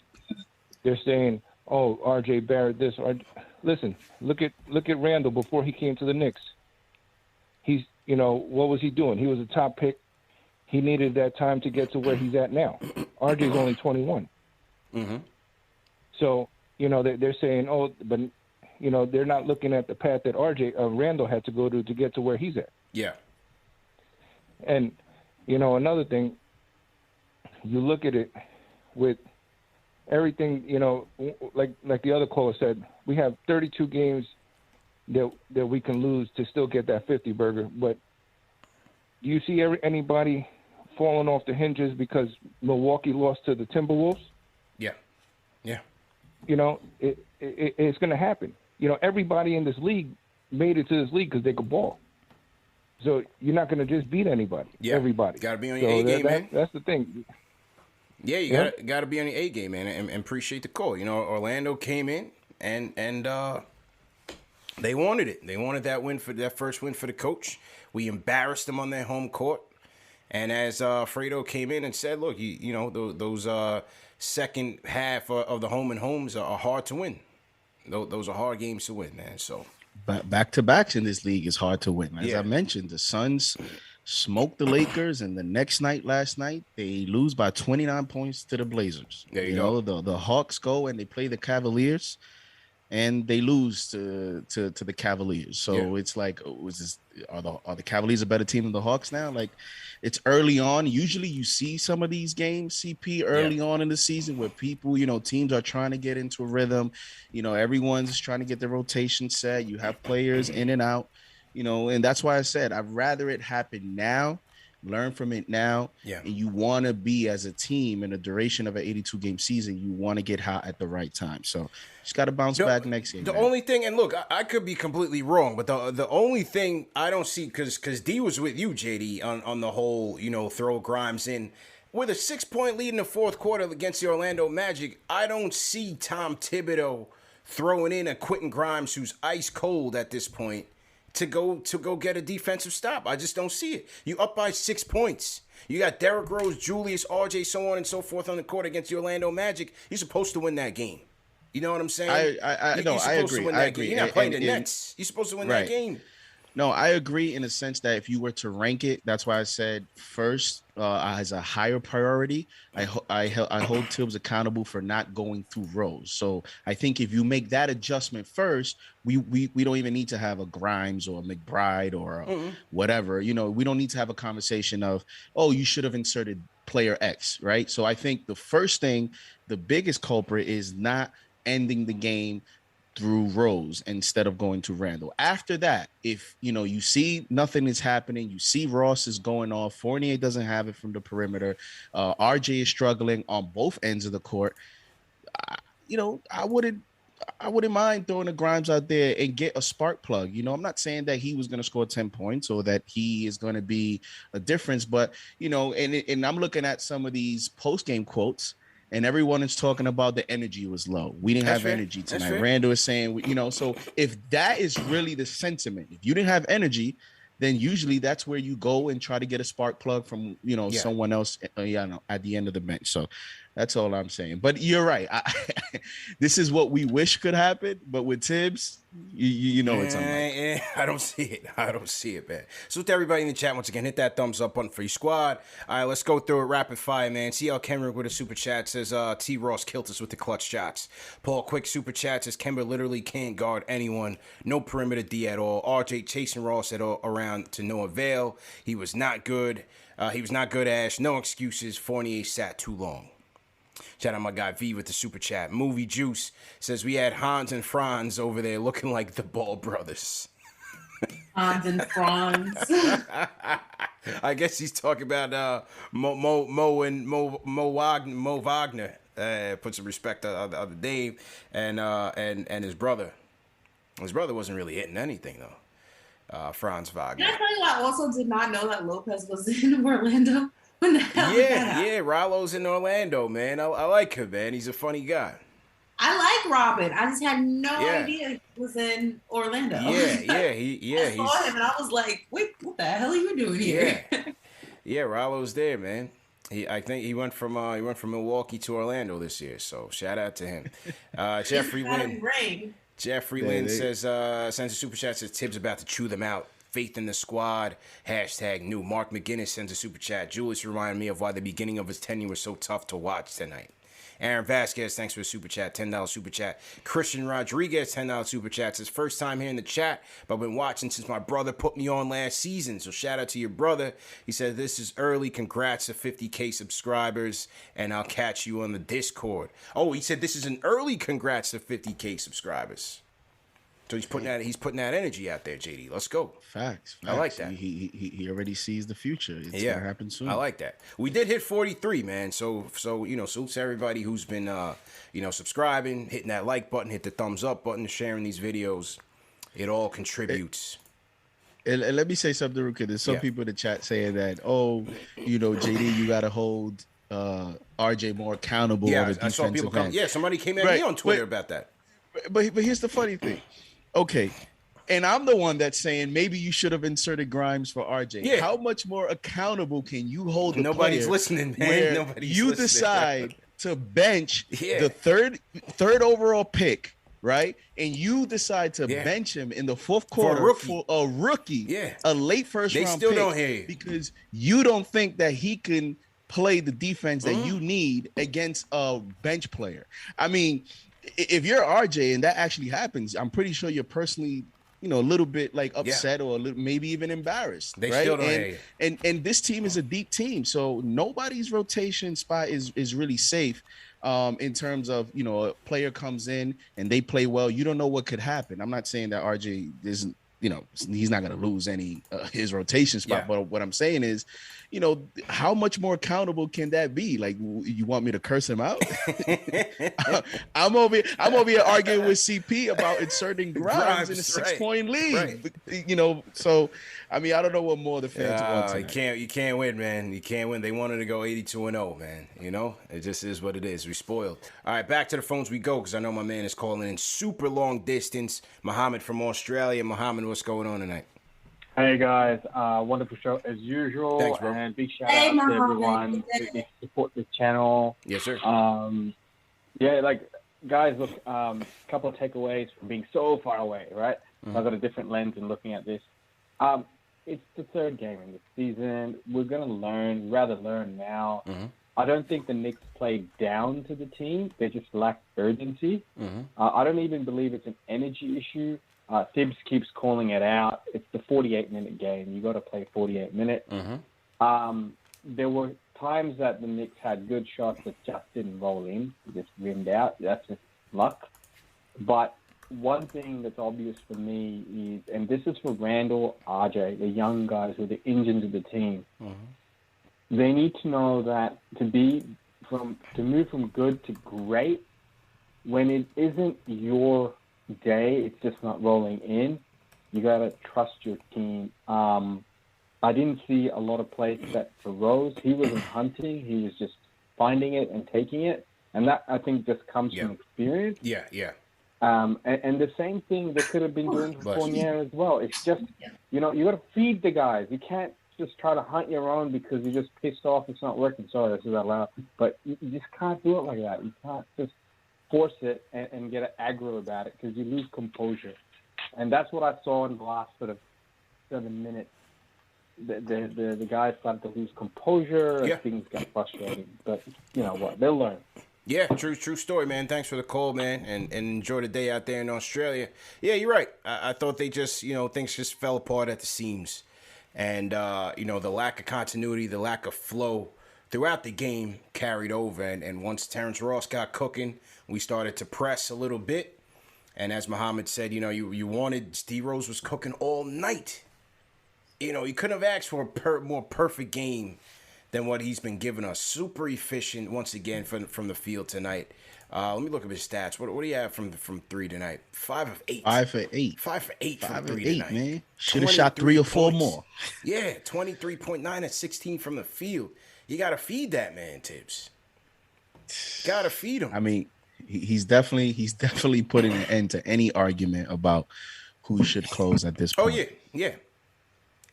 they're saying, "Oh, R.J. Barrett, this." Listen, look at Randall before he came to the Knicks. He's, what was he doing? He was a top pick. He needed that time to get to where he's at now. R.J.'s only 21. So, they're saying, "Oh, but," they're not looking at the path that Randall had to go to get to where he's at.
Yeah.
And, another thing, you look at it with everything, like the other caller said, we have 32 games that we can lose to still get that 50 burger. But do you see anybody falling off the hinges because Milwaukee lost to the Timberwolves?
Yeah.
It's going to happen. Everybody in this league made it to this league because they could ball. So you're not going to just beat anybody. Yeah. Everybody.
Got to be on your A game, man.
That's the thing.
Yeah, you gotta be on your A game, man, and appreciate the call. Orlando came in and they wanted it. They wanted that first win for the coach. We embarrassed them on their home court. And as Fredo came in and said, look, those second half of the home and homes are hard to win. Those are hard games to win, man. So
back-to-backs in this league is hard to win. As I mentioned, the Suns smoked the Lakers, and the next night, last night, they lose by 29 points to the Blazers.
There you go.
The Hawks go and they play the Cavaliers, and they lose to the Cavaliers. So it's like, are the Cavaliers a better team than the Hawks now? Like, it's early on. Usually you see some of these games, CP, early on in the season where people, teams are trying to get into a rhythm. Everyone's trying to get their rotation set. You have players in and out. And that's why I said I'd rather it happen now, learn from it now. Yeah. And you want to be, as a team, in the duration of an 82-game season, you want to get hot at the right time. So just got to bounce back next game.
The only thing, and look, I could be completely wrong, but the only thing I don't see, because D was with you, JD, on the whole, throw Grimes in. With a 6-point lead in the fourth quarter against the Orlando Magic, I don't see Tom Thibodeau throwing in a Quentin Grimes who's ice cold at this point to go get a defensive stop. I just don't see it. You up by 6 points. You got Derrick Rose, Julius, RJ, so on and so forth on the court against the Orlando Magic. You're supposed to win that game. You know what I'm saying?
I agree.
You're not playing the Nets. You're supposed to win that game.
No, I agree in a sense that if you were to rank it, that's why I said first as a higher priority. I hold Tibbs accountable for not going through rows. So I think if you make that adjustment first, we don't even need to have a Grimes or a McBride or a whatever. You know, we don't need to have a conversation of, oh, you should have inserted player X, right? So I think the first thing, the biggest culprit is not ending the game through Rose instead of going to Randall. After that, if you see nothing is happening, you see Ross is going off, Fournier doesn't have it from the perimeter, RJ is struggling on both ends of the court. I wouldn't mind throwing the Grimes out there and get a spark plug. I'm not saying that he was going to score 10 points or that he is going to be a difference, but and I'm looking at some of these post-game quotes. And everyone is talking about the energy was low. We didn't have energy tonight. Randall is saying, so if that is really the sentiment, if you didn't have energy, then usually that's where you go and try to get a spark plug from, someone else at the end of the bench. So that's all I'm saying. But you're right. This is what we wish could happen. But with Tibbs, it's unlikely.
I don't see it, man. So to everybody in the chat, once again, hit that thumbs up on Free Squad. All right, let's go through it rapid fire, man. CL Kenrick with a super chat says, T. Ross killed us with the clutch shots. Paul Quick super chat says, Kemba literally can't guard anyone. No perimeter D at all. RJ chasing Ross around to no avail. He was not good. Ash. No excuses. Fournier sat too long. Shout out my guy V with the super chat. Movie Juice says we had Hans and Franz over there looking like the Ball brothers.
Hans and Franz.
I guess he's talking about Mo Wagner. Put some respect on the other Dave and his brother. His brother wasn't really hitting anything though. Franz Wagner.
Can I tell you, I also did not know that Lopez was in Orlando. When the hell
yeah, Rollo's in Orlando, man. I like him, man. He's a funny guy.
I like Robin. I just had no idea he was in Orlando.
I
saw him and I was like, wait, what the hell are you doing here?
Yeah, Rollo's there, man. I think he went from Milwaukee to Orlando this year. So shout out to him. Jeffrey Lynn. Jeffrey Lynn says, sends a super chat, says Tibbs about to chew them out. Faith in the squad. #new. Mark McGinnis sends a super chat. Julius reminded me of why the beginning of his tenure was so tough to watch tonight. Aaron Vasquez, thanks for the super chat. $10 super chat. Christian Rodriguez, $10 super chat. Says, first time here in the chat, but I've been watching since my brother put me on last season. So shout out to your brother. He said, this is early. Congrats to 50K subscribers, and I'll catch you on the Discord. Oh, he said this is an early congrats to 50K subscribers. So he's putting that energy out there, JD. Let's go.
Facts.
I like that.
He already sees the future. It's gonna happen soon.
I like that. We did hit 43, man. So salutes to everybody who's been subscribing, hitting that like button, hit the thumbs up button, sharing these videos. It all contributes.
And let me say something real quick. There's some people in the chat saying that, JD, you gotta hold RJ more accountable on the defensive end.
Somebody came at me on Twitter about that.
But here's the funny thing. Okay, and I'm the one that's saying maybe you should have inserted Grimes for RJ. Yeah. How much more accountable can you hold the
Nobody's
player
listening, man.
where
Nobody's
you
listening.
decide to bench the third overall pick, right? And you decide to bench him in the fourth quarter for a rookie, a late first round
still
pick,
don't hear you.
Because you don't think that he can play the defense that you need against a bench player. I mean, if you're RJ and that actually happens, I'm pretty sure you're personally, a little bit like upset or maybe even embarrassed.
They
right?
still don't hear you.
And this team is a deep team, so nobody's rotation spot is really safe. In terms of, a player comes in and they play well, you don't know what could happen. I'm not saying that RJ isn't, he's not going to lose any his rotation spot. But what I'm saying is, how much more accountable can that be? Like, you want me to curse him out? I'm over here arguing with CP about inserting Grimes in a 6-point lead. Right. So I mean, I don't know what more the fans want tonight.
You can't win, man. You can't win. They wanted to go 82-0, man. It just is what it is. We spoiled. All right, back to the phones we go, because I know my man is calling in super long distance. Muhammad from Australia. Muhammad, what's going on tonight?
Hey guys, wonderful show as usual.
Thanks, bro.
And big shout out to everyone who support this channel.
Yes, sir.
Guys, look, a couple of takeaways from being so far away, right? I've got a different lens in looking at this. It's the third game in the season. We're going to rather learn now.
Mm-hmm.
I don't think the Knicks played down to the team. They just lacked urgency.
Mm-hmm.
I don't even believe it's an energy issue. Tibbs keeps calling it out. It's the 48-minute game. You got to play 48 minutes.
Mm-hmm.
There were times that the Knicks had good shots that just didn't roll in, just rimmed out. That's just luck. But one thing that's obvious for me is, and this is for Randall, RJ, the young guys who are the engines of the team.
Mm-hmm.
They need to know that to move from good to great, when it isn't your day, it's just not rolling in. You gotta trust your team. I didn't see a lot of plays set for Rose. He wasn't hunting. He was just finding it and taking it, and that I think just comes from experience.
Yeah, yeah.
And the same thing they could have been doing for Fournier as well. It's just, you got to feed the guys. You can't just try to hunt your own because you're just pissed off it's not working. Sorry, this is out loud. But you just can't do it like that. You can't just force it and get aggro about it because you lose composure. And that's what I saw in the last sort of 7 minutes. The guys started to lose composure and things got frustrating. But you know what? They'll learn.
Yeah, true story, man. Thanks for the call, man, and enjoy the day out there in Australia. Yeah, you're right. I thought they just, things just fell apart at the seams. And, the lack of continuity, the lack of flow throughout the game carried over. And once Terrence Ross got cooking, we started to press a little bit. And as Muhammad said, you wanted, Steve Rose was cooking all night. You couldn't have asked for a more perfect game than what he's been giving us. Super efficient once again from the field tonight. Let me look at his stats. What do you have from three tonight? 5 of 8.
5 for 8.
5 for 8 from
5
three
of 8,
tonight.
man. Should have shot 3 or 4
points.
more.
Yeah, 23.9 at 16 from the field. You got to feed that man, Tibbs. Got to feed him.
I mean, he's definitely putting an end to any argument about who should close at this point.
Oh yeah.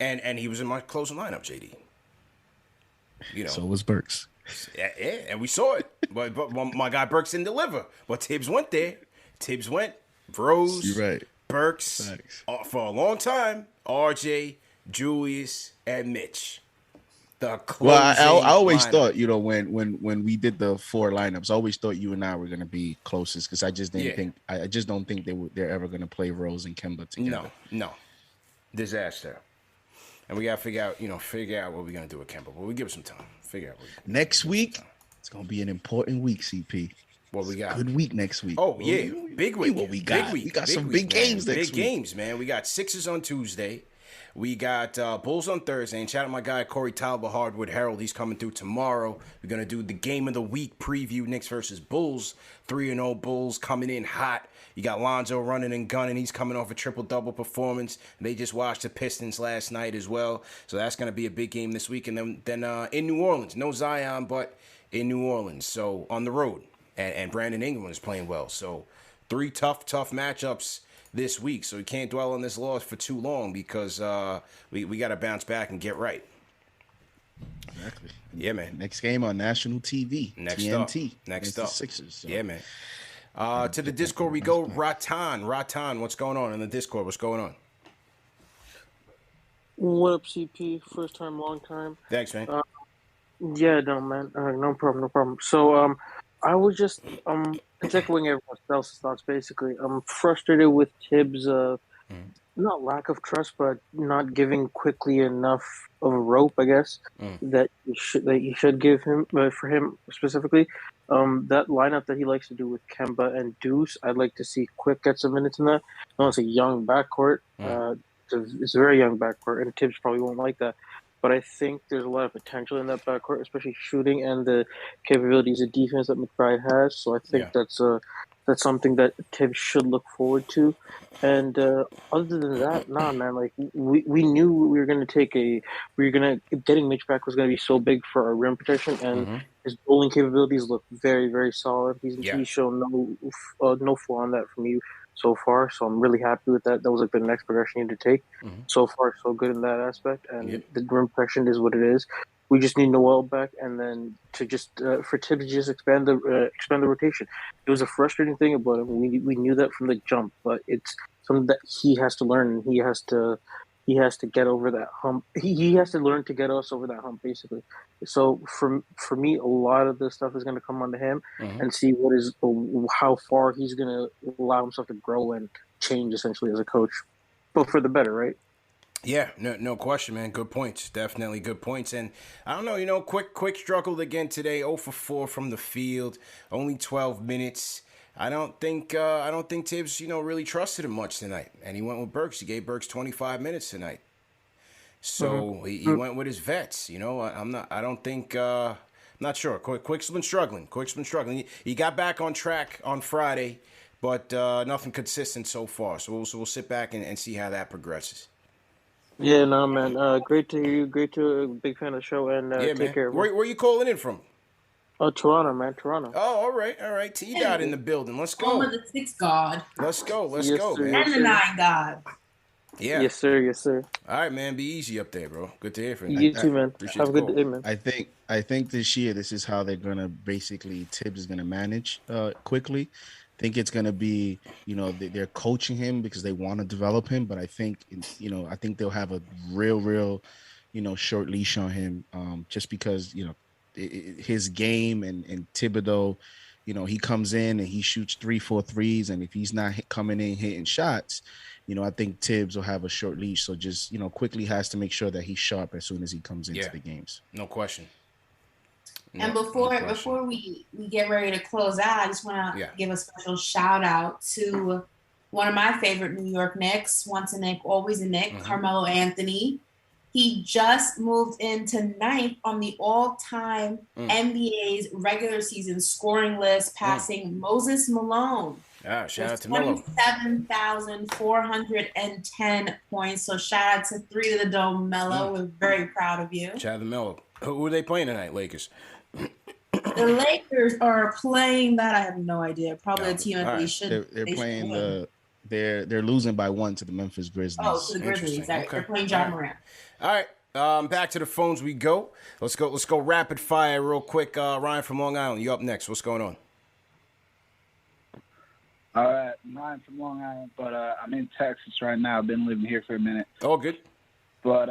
And he was in my closing lineup, JD.
So was Burks.
Yeah, and we saw it. But my guy Burks didn't deliver. But Tibbs went there. Tibbs went. Rose.
You're right.
Burks. For a long time. RJ, Julius, and Mitch.
Well, I always thought, when we did the 4 lineups, I always thought you and I were going to be closest because I just didn't think I just don't think they're ever going to play Rose and Kemba together.
No. Disaster. And we got to figure out what we're going to do with Kemba. But we give it some time. Figure out
next week. It's going to be an important week, CP.
What we got?
Good week next week.
Oh, yeah. Big week.
What we got?
Big week.
We got some big games next week.
Big games, man. We got Sixers on Tuesday. We got Bulls on Thursday. And shout out my guy, Corey Talbot, Hardwood Herald. He's coming through tomorrow. We're going to do the game of the week preview, Knicks versus Bulls. 3-0 Bulls coming in hot. You got Lonzo running and gunning. He's coming off a triple-double performance. They just watched the Pistons last night as well. So that's going to be a big game this week. And then in New Orleans. No Zion, but in New Orleans. So on the road. And Brandon Ingram is playing well. So 3 tough matchups this week. So we can't dwell on this loss for too long because we got to bounce back and get right.
Exactly.
Yeah, man.
Next game on national TV. TNT.
Next up.
Sixers. So.
Yeah, man. To the Discord we go. Ratan, what's going on in the Discord? What's going on?
What up, CP? First time, long time.
Thanks, man.
Yeah, no, man. No problem. So, I was just echoing everyone else's thoughts. Basically, I'm frustrated with Tibbs' not lack of trust, but not giving quickly enough of a rope. I guess that you should give him, for him specifically. That lineup that he likes to do with Kemba and Deuce, I'd like to see Quick get some minutes in that. I know it's a young backcourt. It's a very young backcourt, and Tibbs probably won't like that. But I think there's a lot of potential in that backcourt, especially shooting and the capabilities of defense that McBride has. So I think that's something that Tibbs should look forward to. And other than that, nah, man. Like we knew we were going to getting Mitch back was going to be so big for our rim protection, and his bowling capabilities look very, very solid. He's shown no flaw in that from you so far, so I'm really happy with that. That was like the next progression you need to take. So far, so good in that aspect, and the rim protection is what it is. We just need Noel back, and then to just for Tibbs to just expand the rotation. It was a frustrating thing about him. We knew that from the jump, but it's something that he has to learn, and he has to he has to get over that hump. He has to learn to get us over that hump, basically. So for me, a lot of this stuff is going to come onto him, and see how far he's going to allow himself to grow and change, essentially, as a coach, but for the better, right?
Yeah, no question, man. Good points. Definitely good points. And I don't know, Quick struggled again today, 0 for 4 from the field, only 12 minutes. I don't think Tibbs, really trusted him much tonight. And he went with Burks. He gave Burks 25 minutes tonight. So he went with his vets. I'm not sure. Quick's been struggling. He got back on track on Friday, but nothing consistent so far. So we'll sit back and see how that progresses.
Yeah, no, man. Great to hear you. Great to big fan of the show, and take care.
Where you calling in from?
Oh, Toronto, man. Toronto.
Oh, all right. T-Dot in the building. Let's go.
Home of the 6 God.
Let's go,
Yes, sir.
man.
And the 9 God.
Yeah.
Yes, sir.
All right, man. Be easy up there, bro. Good to hear from you.
You too, man.
Appreciate
Have a
the
good
call.
day, man.
I think this year this is how they're gonna basically Tibbs is gonna manage quickly. I think it's gonna be they're coaching him because they want to develop him, but I think they'll have a real short leash on him just because his game and Thibodeau, he comes in and he shoots 3-4 threes, and if he's not coming in hitting shots, I think Tibbs will have a short leash. So just quickly has to make sure that he's sharp as soon as he comes into the games.
No question.
And before we get ready to close out, I just want to give a special shout out to one of my favorite New York Knicks, once a Knick, always a Knick, Carmelo Anthony. He just moved into 9th on the all-time NBA's regular season scoring list, passing Moses Malone.
Shout out to Melo.
27,410 points. So shout out to 3 to the Dome, Melo. We're very proud of you.
Shout out to Melo. Who are they playing tonight, Lakers?
The Lakers are playing that. I have no idea. Probably a team that they should.
They're playing they're losing by 1 to the Memphis Grizzlies.
Oh, to the Grizzlies. They're playing John Morant.
All right. Back to the phones we go. Let's go rapid fire real quick. Ryan from Long Island, you up next. What's going on?
All right, I'm Ryan from Long Island, but I'm in Texas right now. I've been living here for a minute.
Oh, good.
But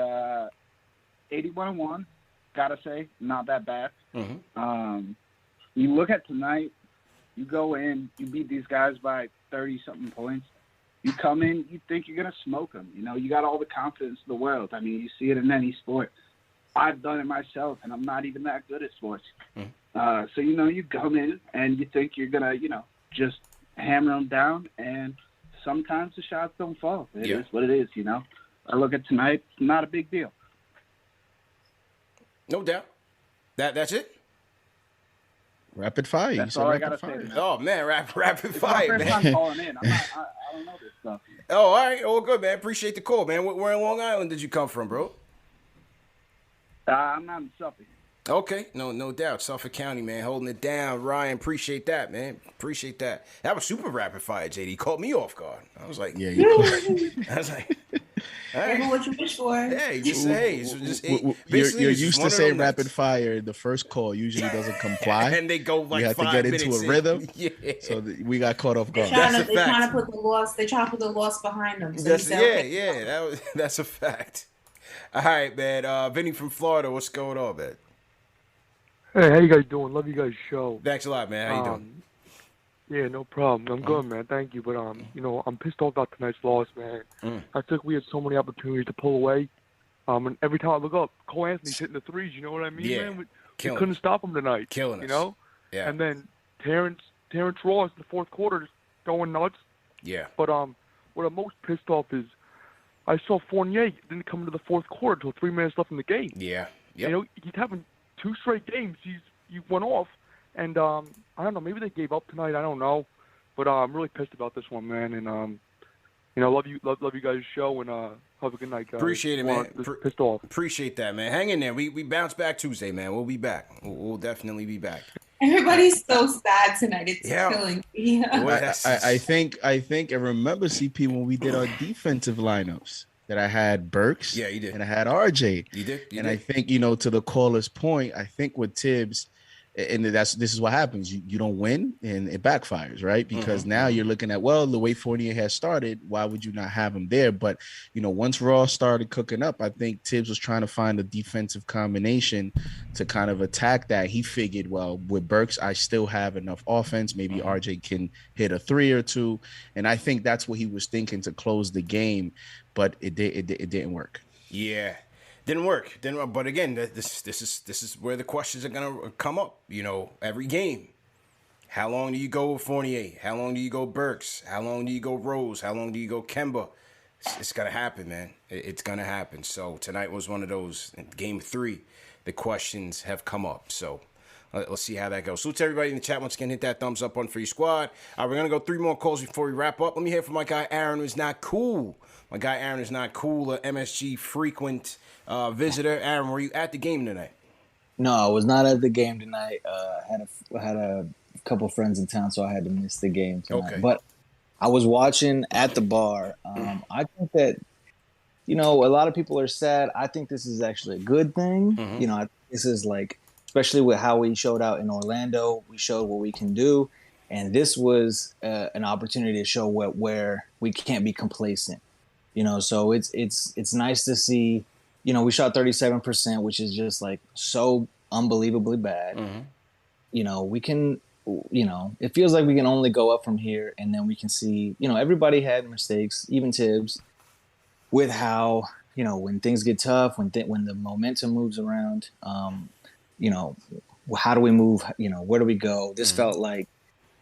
81-1, gotta say, not that bad. You look at tonight, you go in, you beat these guys by 30-something points. You come in, you think you're going to smoke them. You got all the confidence in the world. I mean, you see it in any sport. I've done it myself, and I'm not even that good at sports. So, you come in, and you think you're going to, just hammer them down, and sometimes the shots don't fall. It is what it is, I look at tonight, not a big deal.
No doubt. That's it?
Rapid fire.
That's all I got to say.
Oh, man, rapid fire, man.
It's my first time calling in. I don't know this stuff.
Oh, all right. All good, man. Appreciate the call, man. Where in Long Island did you come from, bro?
I'm not in Suffolk.
Okay, no doubt. Suffolk County, man, holding it down. Ryan, appreciate that, man. Appreciate that. That was super rapid fire, JD. Caught me off guard. I was like,
yeah.
I was like, all right.
What you wish for?
Yeah, you just say,
you're used to saying rapid fire. The first call usually doesn't comply,
and they go like
you have
5
to get
minutes
into a rhythm.
Yeah.
So we got caught off guard.
They're trying to put the loss. They try to put the loss behind them. So
That's a fact. All right, man. Vinny from Florida, what's going on, man?
Hey, how you guys doing? Love you guys' show.
Thanks a lot, man. How you doing?
Yeah, no problem. I'm good, man. Thank you. But I'm pissed off about tonight's loss, man. I think we had so many opportunities to pull away. And every time I look up, Cole Anthony's hitting the threes. You know what I mean, man? We couldn't stop him tonight.
Killing us. Yeah.
And then Terrence Ross in the fourth quarter just going nuts.
Yeah.
But what I'm most pissed off is I saw Fournier didn't come into the fourth quarter until 3 minutes left in the game.
Yeah. Yep.
He's having 2 straight games. He went off, and I don't know. Maybe they gave up tonight. I don't know, but I'm really pissed about this one, man. And love you guys' show, and have a good night, guys.
Appreciate it, man.
Pissed off.
Appreciate that, man. Hang in there. We bounce back Tuesday, man. We'll be back. We'll definitely be back.
Everybody's so sad tonight. It's killing me.
I think I remember CP when we did our defensive lineups. That I had Burks,
yeah, you did,
and I had RJ,
you did,
I think to the caller's point, I think with Tibbs, And this is what happens. You don't win, and it backfires, right? Because now you're looking at, well, the way Fournier has started, why would you not have him there? But, once Ross started cooking up, I think Tibbs was trying to find a defensive combination to kind of attack that. He figured, well, with Burks, I still have enough offense. Maybe RJ can hit a 3 or 2. And I think that's what he was thinking to close the game, but it didn't work.
Yeah. Didn't work. But again, this is where the questions are gonna come up. Every game. How long do you go with Fournier? How long do you go Burks? How long do you go Rose? How long do you go Kemba? It's gonna happen, man. It's gonna happen. So tonight was one of those. In Game 3, the questions have come up. So let's see how that goes. Salute to everybody in the chat. Once again, hit that thumbs up button for your squad. We're going to go 3 more calls before we wrap up. Let me hear from my guy Aaron, who's not cool. My guy Aaron is not cool, a MSG frequent visitor. Aaron, were you at the game tonight?
No, I was not at the game tonight. Had a couple friends in town, so I had to miss the game tonight.
Okay.
But I was watching at the bar. I think that, a lot of people are sad. I think this is actually a good thing. I think this is like, especially with how we showed out in Orlando, we showed what we can do. And this was an opportunity to show where we can't be complacent. So it's nice to see, we shot 37%, which is just like so unbelievably bad. We can, it feels like we can only go up from here, and then we can see, everybody had mistakes, even Tibbs, with how, when things get tough, when the momentum moves around, how do we move? Where do we go? This felt like,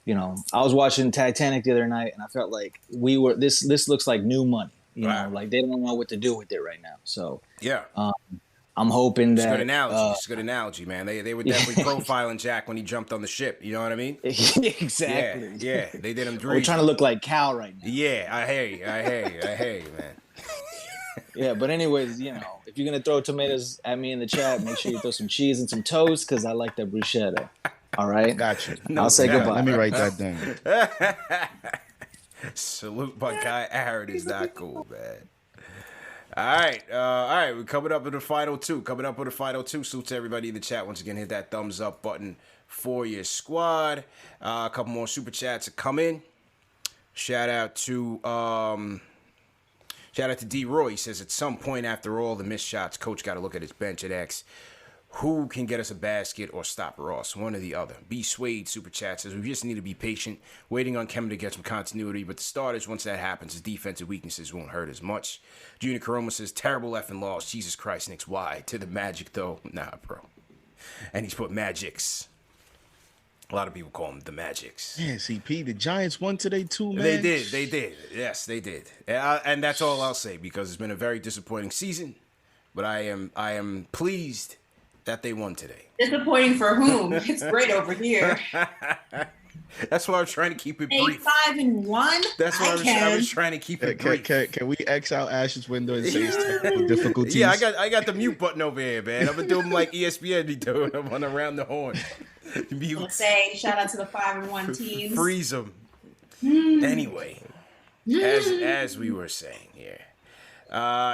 I was watching Titanic the other night, and I felt like this looks like new money. Like they don't know what to do with it right now. So
yeah,
I'm hoping that
it's a good analogy, man. They were definitely profiling Jack when he jumped on the ship. You know what I mean?
Exactly.
Yeah, they did him.
We're trying to look like Cal right now.
Yeah, I hear you, man.
Yeah, but anyways, if you're gonna throw tomatoes at me in the chat, make sure you throw some cheese and some toast, because I like that bruschetta. All right,
got you.
I'll say goodbye.
Let me write that down.
Salute my guy Aaron is not cool, man. All right. We're coming up with the final 2. Salute to everybody in the chat. Once again, hit that thumbs up button for your squad. A couple more super chats to come in. Shout out to D. Roy. He says, at some point after all the missed shots, coach got to look at his bench and ask, who can get us a basket or stop Ross? One or the other. B. Swade super chat says, we just need to be patient, waiting on Kemba to get some continuity. But the starters, once that happens, his defensive weaknesses won't hurt as much. Junior Karoma says, terrible effing loss. Jesus Christ, Knicks. Why? To the Magic, though? Nah, bro. And he's put Magics. A lot of people call them the Magics.
Yeah, CP, the Giants won today too, man.
They did. Yes, they did. And that's all I'll say, because it's been a very disappointing season. But I am pleased that they won today.
Disappointing for whom? It's great over here.
That's why I'm trying to keep it brief.
5-1.
That's why I was trying to keep it brief.
Can we X out Ash's window and say it's technical difficulties?
Yeah, I got the mute button over here, man. I'm gonna do them like ESPN be doing. I'm on around the horn.
We'll say shout out to the 5-1 teams.
Freeze them. Anyway, as we were saying here,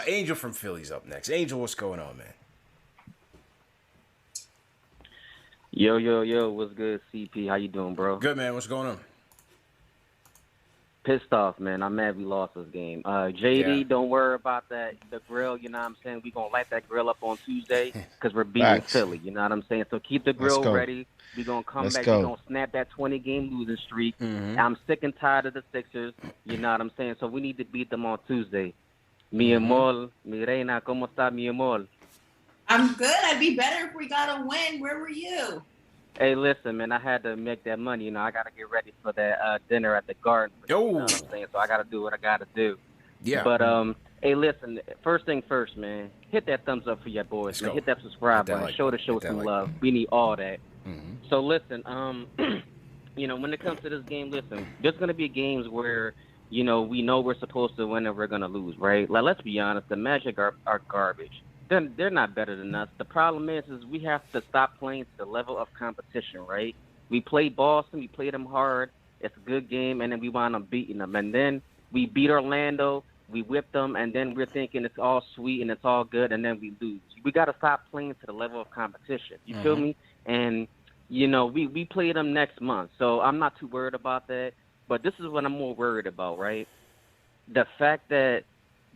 Angel from Philly's up next. Angel, what's going on, man?
Yo, what's good, CP? How you doing, bro?
Good, man. What's going on?
Pissed off, man. I'm mad we lost this game. JD, don't worry about that. The grill, you know what I'm saying? We're going to light that grill up on Tuesday because we're beating Philly, you know what I'm saying? So keep the grill ready. We're going to come back. We're going to snap that 20-game losing streak. I'm sick and tired of the Sixers, you know what I'm saying? So we need to beat them on Tuesday. Mi amor, mi reina, ¿cómo está mi amor?
I'm good. I'd be better if we got a win. Where were you?
Hey, listen, man, I had to make that money. You know, I got to get ready for that dinner at the Garden. You know what I'm saying? So I got to do what I got to do.
Yeah.
But, hey, listen, first thing first, man, hit that thumbs up for your boys, man. Hit that subscribe button. Show the show some love. We need all that. So, listen, you know, when it comes to this game, listen, there's going to be games where, you know we're supposed to win and we're going to lose, right? Like, let's be honest, the Magic are garbage. They're not better than us. The problem is we have to stop playing to the level of competition, right? We played Boston. We played them hard. It's a good game, and then we wound up beating them. And then we beat Orlando. We whipped them, and then we're thinking it's all sweet and it's all good, and then we lose. We got to stop playing to the level of competition. You feel me? And, You know, we play them next month, so I'm not too worried about that. But this is what I'm more worried about, right? The fact that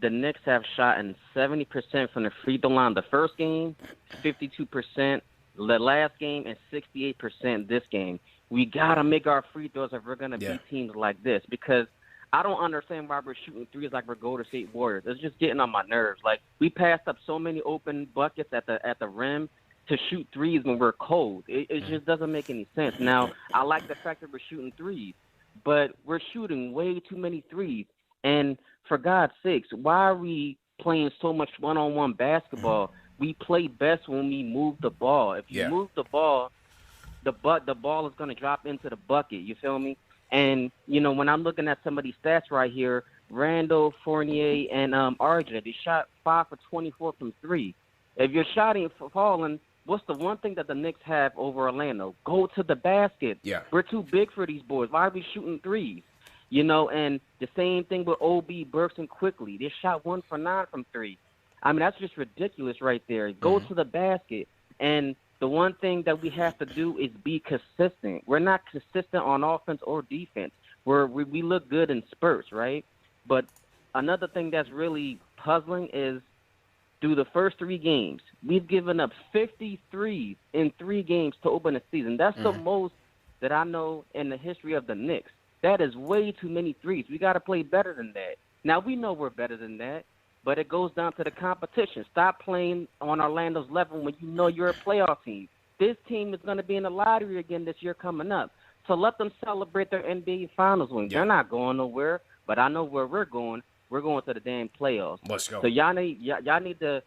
the Knicks have shot in 70% from the free throw line the first game, 52% the last game, and 68% this game. We got to make our free throws if we're going to beat teams like this, because I don't understand why we're shooting threes like we're Golden State Warriors. It's just getting on my nerves. Like, we passed up so many open buckets at the rim to shoot threes when we're cold. It just doesn't make any sense. Now, I like the fact that we're shooting threes, but we're shooting way too many threes. And for God's sakes, why are we playing so much one-on-one basketball? We play best when we move the ball. If you move the ball, the ball is going to drop into the bucket. You feel me? And, you know, when I'm looking at some of these stats right here, Randall, Fournier, and RJ, they shot 5 for 24 from 3. If you're shooting for falling, what's the one thing that the Knicks have over Orlando? Go to the basket.
Yeah.
We're too big for these boys. Why are we shooting threes? You know, and the same thing with O.B., Burks, and Quickly. They shot 1 for 9 from 3. I mean, that's just ridiculous right there. Go to the basket. And the one thing that we have to do is be consistent. We're not consistent on offense or defense. We look good in spurts, right? But another thing that's really puzzling is through the first 3 games, we've given up 53 in 3 games to open the season. That's the most that I know in the history of the Knicks. That is way too many threes. We got to play better than that. Now, we know we're better than that, but it goes down to the competition. Stop playing on Orlando's level when you know you're a playoff team. This team is going to be in the lottery again this year coming up. So let them celebrate their NBA Finals win. They're not going nowhere, but I know where we're going. We're going to the damn playoffs.
Let's go.
So y'all need to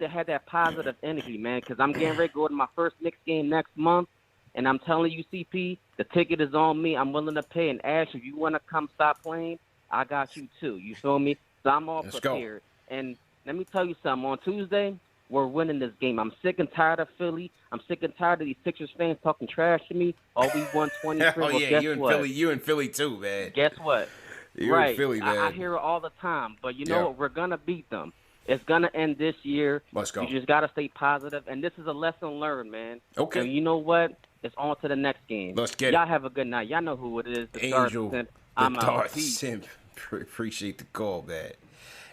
have that positive energy, man, because I'm getting ready to go to my first Knicks game next month. And I'm telling you, CP, the ticket is on me. I'm willing to pay. And Ash, if you want to come stop playing, I got you too. You feel me? So I'm all prepared. And let me tell you something. On Tuesday, we're winning this game. I'm sick and tired of Philly. I'm sick and tired of these Sixers fans talking trash to me. Oh, we won 23.
Oh,
well,
yeah,
guess
you in
what?
Philly. You in Philly too, man.
Guess what?
You in Philly, man.
I hear it all the time. But you know what? We're going to beat them. It's going to end this year.
Let's go.
You just got to stay positive. And this is a lesson learned, man.
Okay.
And you know what? It's on to the next game.
Let's get
Y'all
it.
have a good night. Y'all know who it is. The
Angel,
Dark Simp.
the
I'm out.
Dark
Peace.
Simp. Appreciate the call, man.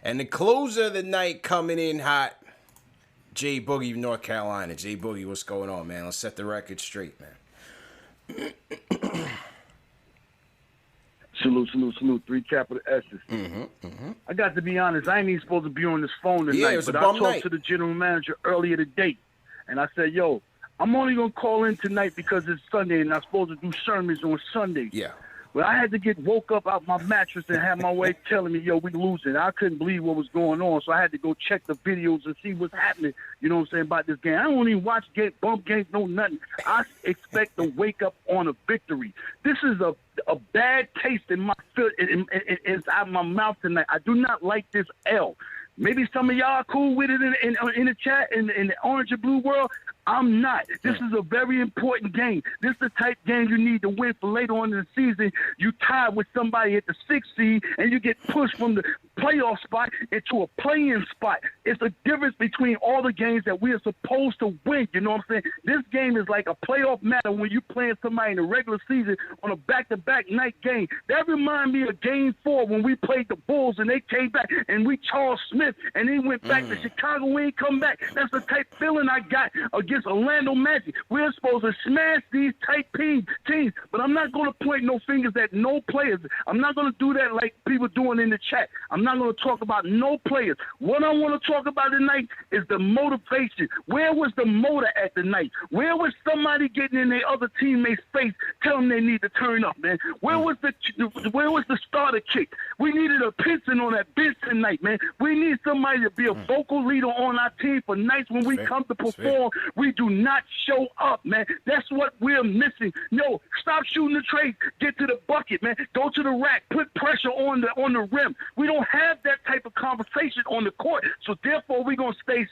And the closer of the night coming in hot, Jay Boogie, North Carolina. Jay Boogie, what's going on, man? Let's set the record straight, man.
Salute. 3 capital S's. I got to be honest, I ain't even supposed to be on this phone tonight,
Yeah, it was
but
a
I
bum
talked
night.
to the general manager earlier today, and I said, yo, I'm only going to call in tonight because it's Sunday, and I'm supposed to do sermons on Sunday.
Yeah.
But I had to get woke up out my mattress and have my wife telling me, yo, we losing. I couldn't believe what was going on, so I had to go check the videos and see what's happening, you know what I'm saying, about this game. I don't even watch bump games, no nothing. I expect to wake up on a victory. This is a bad taste in my inside my mouth tonight. I do not like this L. Maybe some of y'all are cool with it in the chat, in the orange and blue world. I'm not. This is a very important game. This is the type game you need to win for later on in the season. You tie with somebody at the 6th seed, and you get pushed from the playoff spot into a play-in spot. It's the difference between all the games that we are supposed to win. You know what I'm saying? This game is like a playoff matter when you're playing somebody in the regular season on a back-to-back night game. That reminds me of Game 4 when we played the Bulls and they came back and we Charles Smith and they went back to Chicago. We ain't come back. That's the type feeling I got against Orlando Magic. We're supposed to smash these type teams, but I'm not going to point no fingers at no players. I'm not going to do that like people doing in the chat. I'm not going to talk about no players. What I want to talk about tonight is the motivation. Where was the motor at tonight? Where was somebody getting in their other teammates' face telling them they need to turn up, man? Where was the starter kick? We needed a Pinson on that bench tonight, man. We need somebody to be a vocal leader on our team for nights when we come to perform. We do not show up, man. That's what we're missing. No, stop shooting the trade. Get to the bucket, man. Go to the rack. Put pressure on the rim. We don't have that type of conversation on the court. So therefore, we're gonna stay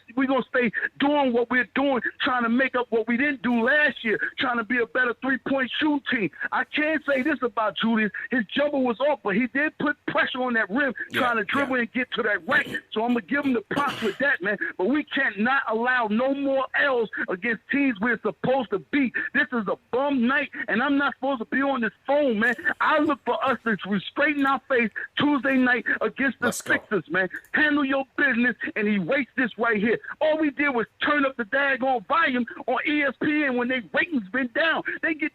doing what we're doing, trying to make up what we didn't do last year, trying to be a better 3-point shoot team. I can't say this about Julius. His jumper was off, but he did put pressure on that rim, trying to dribble and get to that rank. So I'm going to give them the props with that, man. But we can't not allow no more L's against teams we're supposed to beat. This is a bum night, and I'm not supposed to be on this phone, man. I look for us to straighten our face Tuesday night against the Sixers, man. Handle your business and erase this right here. All we did was turn up the daggone volume on ESPN when their ratings been down. They get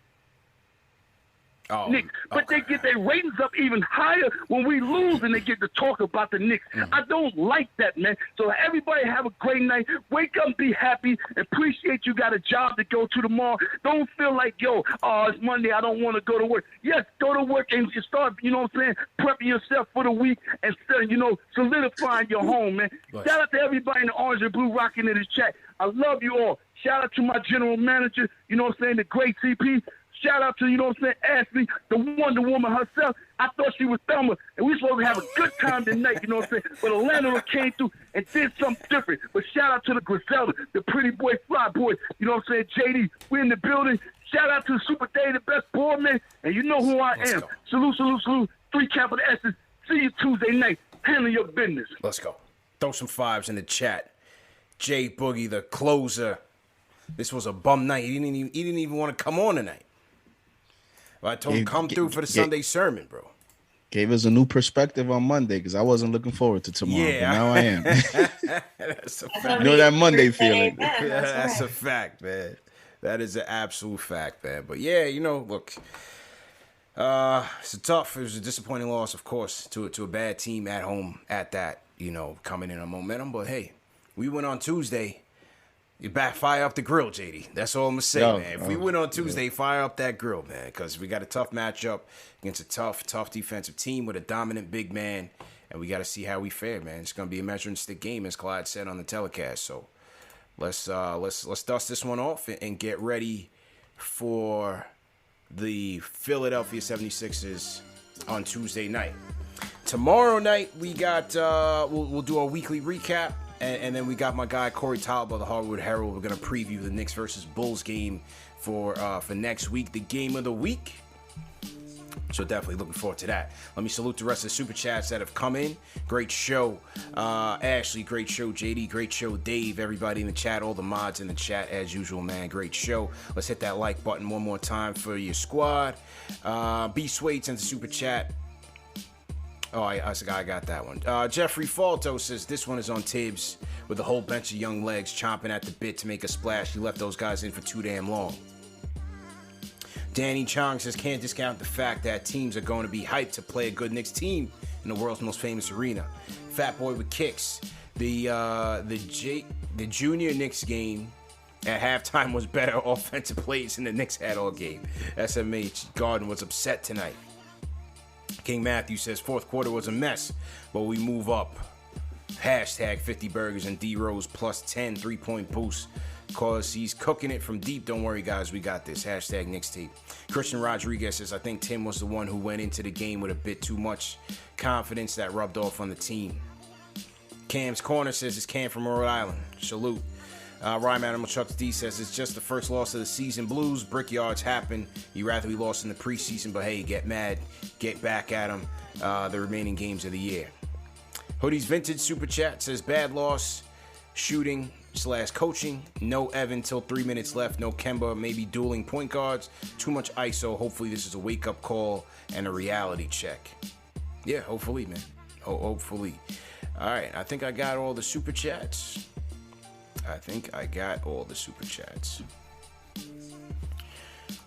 Knicks, but they get their ratings up even higher when we lose and they get to talk about the Knicks. I don't like that, man. So everybody have a great night. Wake up and be happy. Appreciate you got a job to go to tomorrow. Don't feel like, it's Monday, I don't want to go to work. Yes, go to work and you start, prepping yourself for the week and, solidifying your home, man. Shout out to everybody in the Orange and Blue rocking in the chat. I love you all. Shout out to my general manager, the great CP. Shout out to, Ashley, the Wonder Woman herself. I thought she was Thelma, and we supposed to have a good time tonight, But Atlanta came through and did something different. But shout out to the Griselda, the Pretty Boy, Fly Boy, JD, we in the building. Shout out to Super Day, the best board man, and you know who I am. Salute, salute, salute, 3 capital S's. See you Tuesday night. Handle your business.
Let's go. Throw some 5s in the chat. Jay Boogie, the closer. This was a bum night. He didn't even want to come on tonight. I told him come through for the Sunday sermon, bro.
Gave us a new perspective on Monday because I wasn't looking forward to tomorrow. Yeah. But now I am.
That's a fact.
That Monday feeling.
That's a fact, man. That is an absolute fact, man. But yeah, look, it was a disappointing loss, of course, to a bad team at home at that, coming in on momentum. But hey, we went on Tuesday. You fire up the grill, JD. That's all I'm going to say, man. If we win on Tuesday, fire up that grill, man, because we got a tough matchup against a tough defensive team with a dominant big man, and we got to see how we fare, man. It's going to be a measuring stick game, as Clyde said on the telecast. So let's dust this one off and get ready for the Philadelphia 76ers on Tuesday night. Tomorrow night, we got we'll do our weekly recap. And then we got my guy Corey Talbot of the Hollywood Herald. We're going to preview the Knicks versus Bulls game for next week, the game of the week. So definitely looking forward to that. Let me salute the rest of the Super Chats that have come in. Great show. Ashley, great show. JD, great show. Dave, everybody in the chat, all the mods in the chat as usual, man. Great show. Let's hit that like button one more time for your squad. B. Swade sent the Super Chat. Oh, I got that one. Jeffrey Falto says, this one is on Tibbs with a whole bunch of young legs chomping at the bit to make a splash. He left those guys in for too damn long. Danny Chong says, can't discount the fact that teams are going to be hyped to play a good Knicks team in the world's most famous arena. Fat Boy with kicks. The junior Knicks game at halftime was better offensive plays than the Knicks had all game. SMH Garden was upset tonight. King Matthew says, fourth quarter was a mess, but we move up. Hashtag 50 burgers and D-Rose plus 10 3-point boost. Cause he's cooking it from deep. Don't worry, guys. We got this. Hashtag Knicks tape. Christian Rodriguez says, I think Tim was the one who went into the game with a bit too much confidence that rubbed off on the team. Cam's Corner says, it's Cam from Rhode Island. Salute. Rhyme Animal Chucks D says, it's just the first loss of the season blues. Brickyards happen. You'd rather we lost in the preseason, but hey, get mad. Get back at them the remaining games of the year. Hoodie's Vintage Super Chat says, bad loss, shooting / coaching. No Evan till 3 minutes left. No Kemba, maybe dueling point guards. Too much ISO. Hopefully this is a wake-up call and a reality check. Yeah, hopefully, man. Hopefully. All right, I think I got all the Super Chats.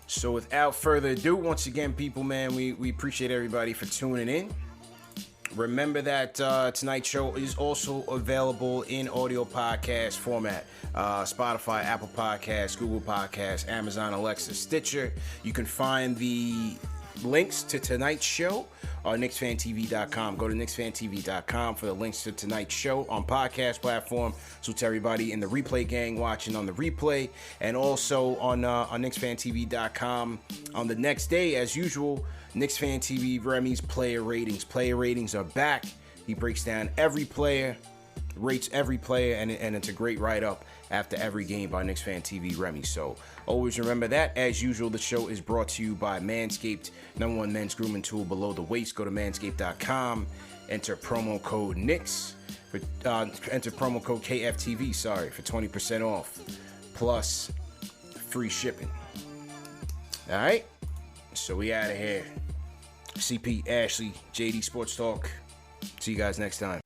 So without further ado, once again, people, man, we appreciate everybody for tuning in. Remember that tonight's show is also available in audio podcast format. Spotify, Apple Podcasts, Google Podcasts, Amazon, Alexa, Stitcher. You can find the links to tonight's show on KnicksFanTV.com. Go to KnicksFanTV.com for the links to tonight's show on podcast platform. So to everybody in the replay gang watching on the replay, and also on KnicksFanTV.com on the next day, as usual, Knicks Fan TV, Remy's player ratings. Player ratings are back. He breaks down every player rates every player, and it's a great write-up after every game by Knicks Fan TV Remy. So always remember that. As usual, the show is brought to you by Manscaped, #1 men's grooming tool below the waist. Go to manscaped.com, enter promo code Knicks, enter promo code KFTV, for 20% off, plus free shipping. All right, so we out of here. CP, Ashley, JD Sports Talk. See you guys next time.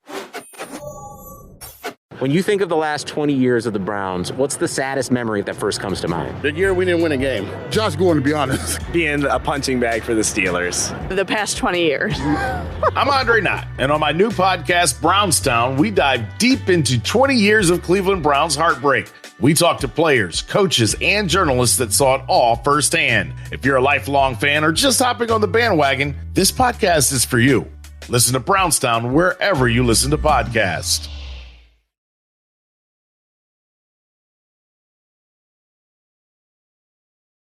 When you think of the last 20 years of the Browns, what's the saddest memory that first comes to mind?
The year we didn't win a game. Josh Gordon, to be honest.
Being a punching bag for the Steelers.
The past 20 years.
I'm Andre Knott, and on my new podcast, Brownstown, we dive deep into 20 years of Cleveland Browns heartbreak. We talk to players, coaches, and journalists that saw it all firsthand. If you're a lifelong fan or just hopping on the bandwagon, this podcast is for you. Listen to Brownstown wherever you listen to podcasts.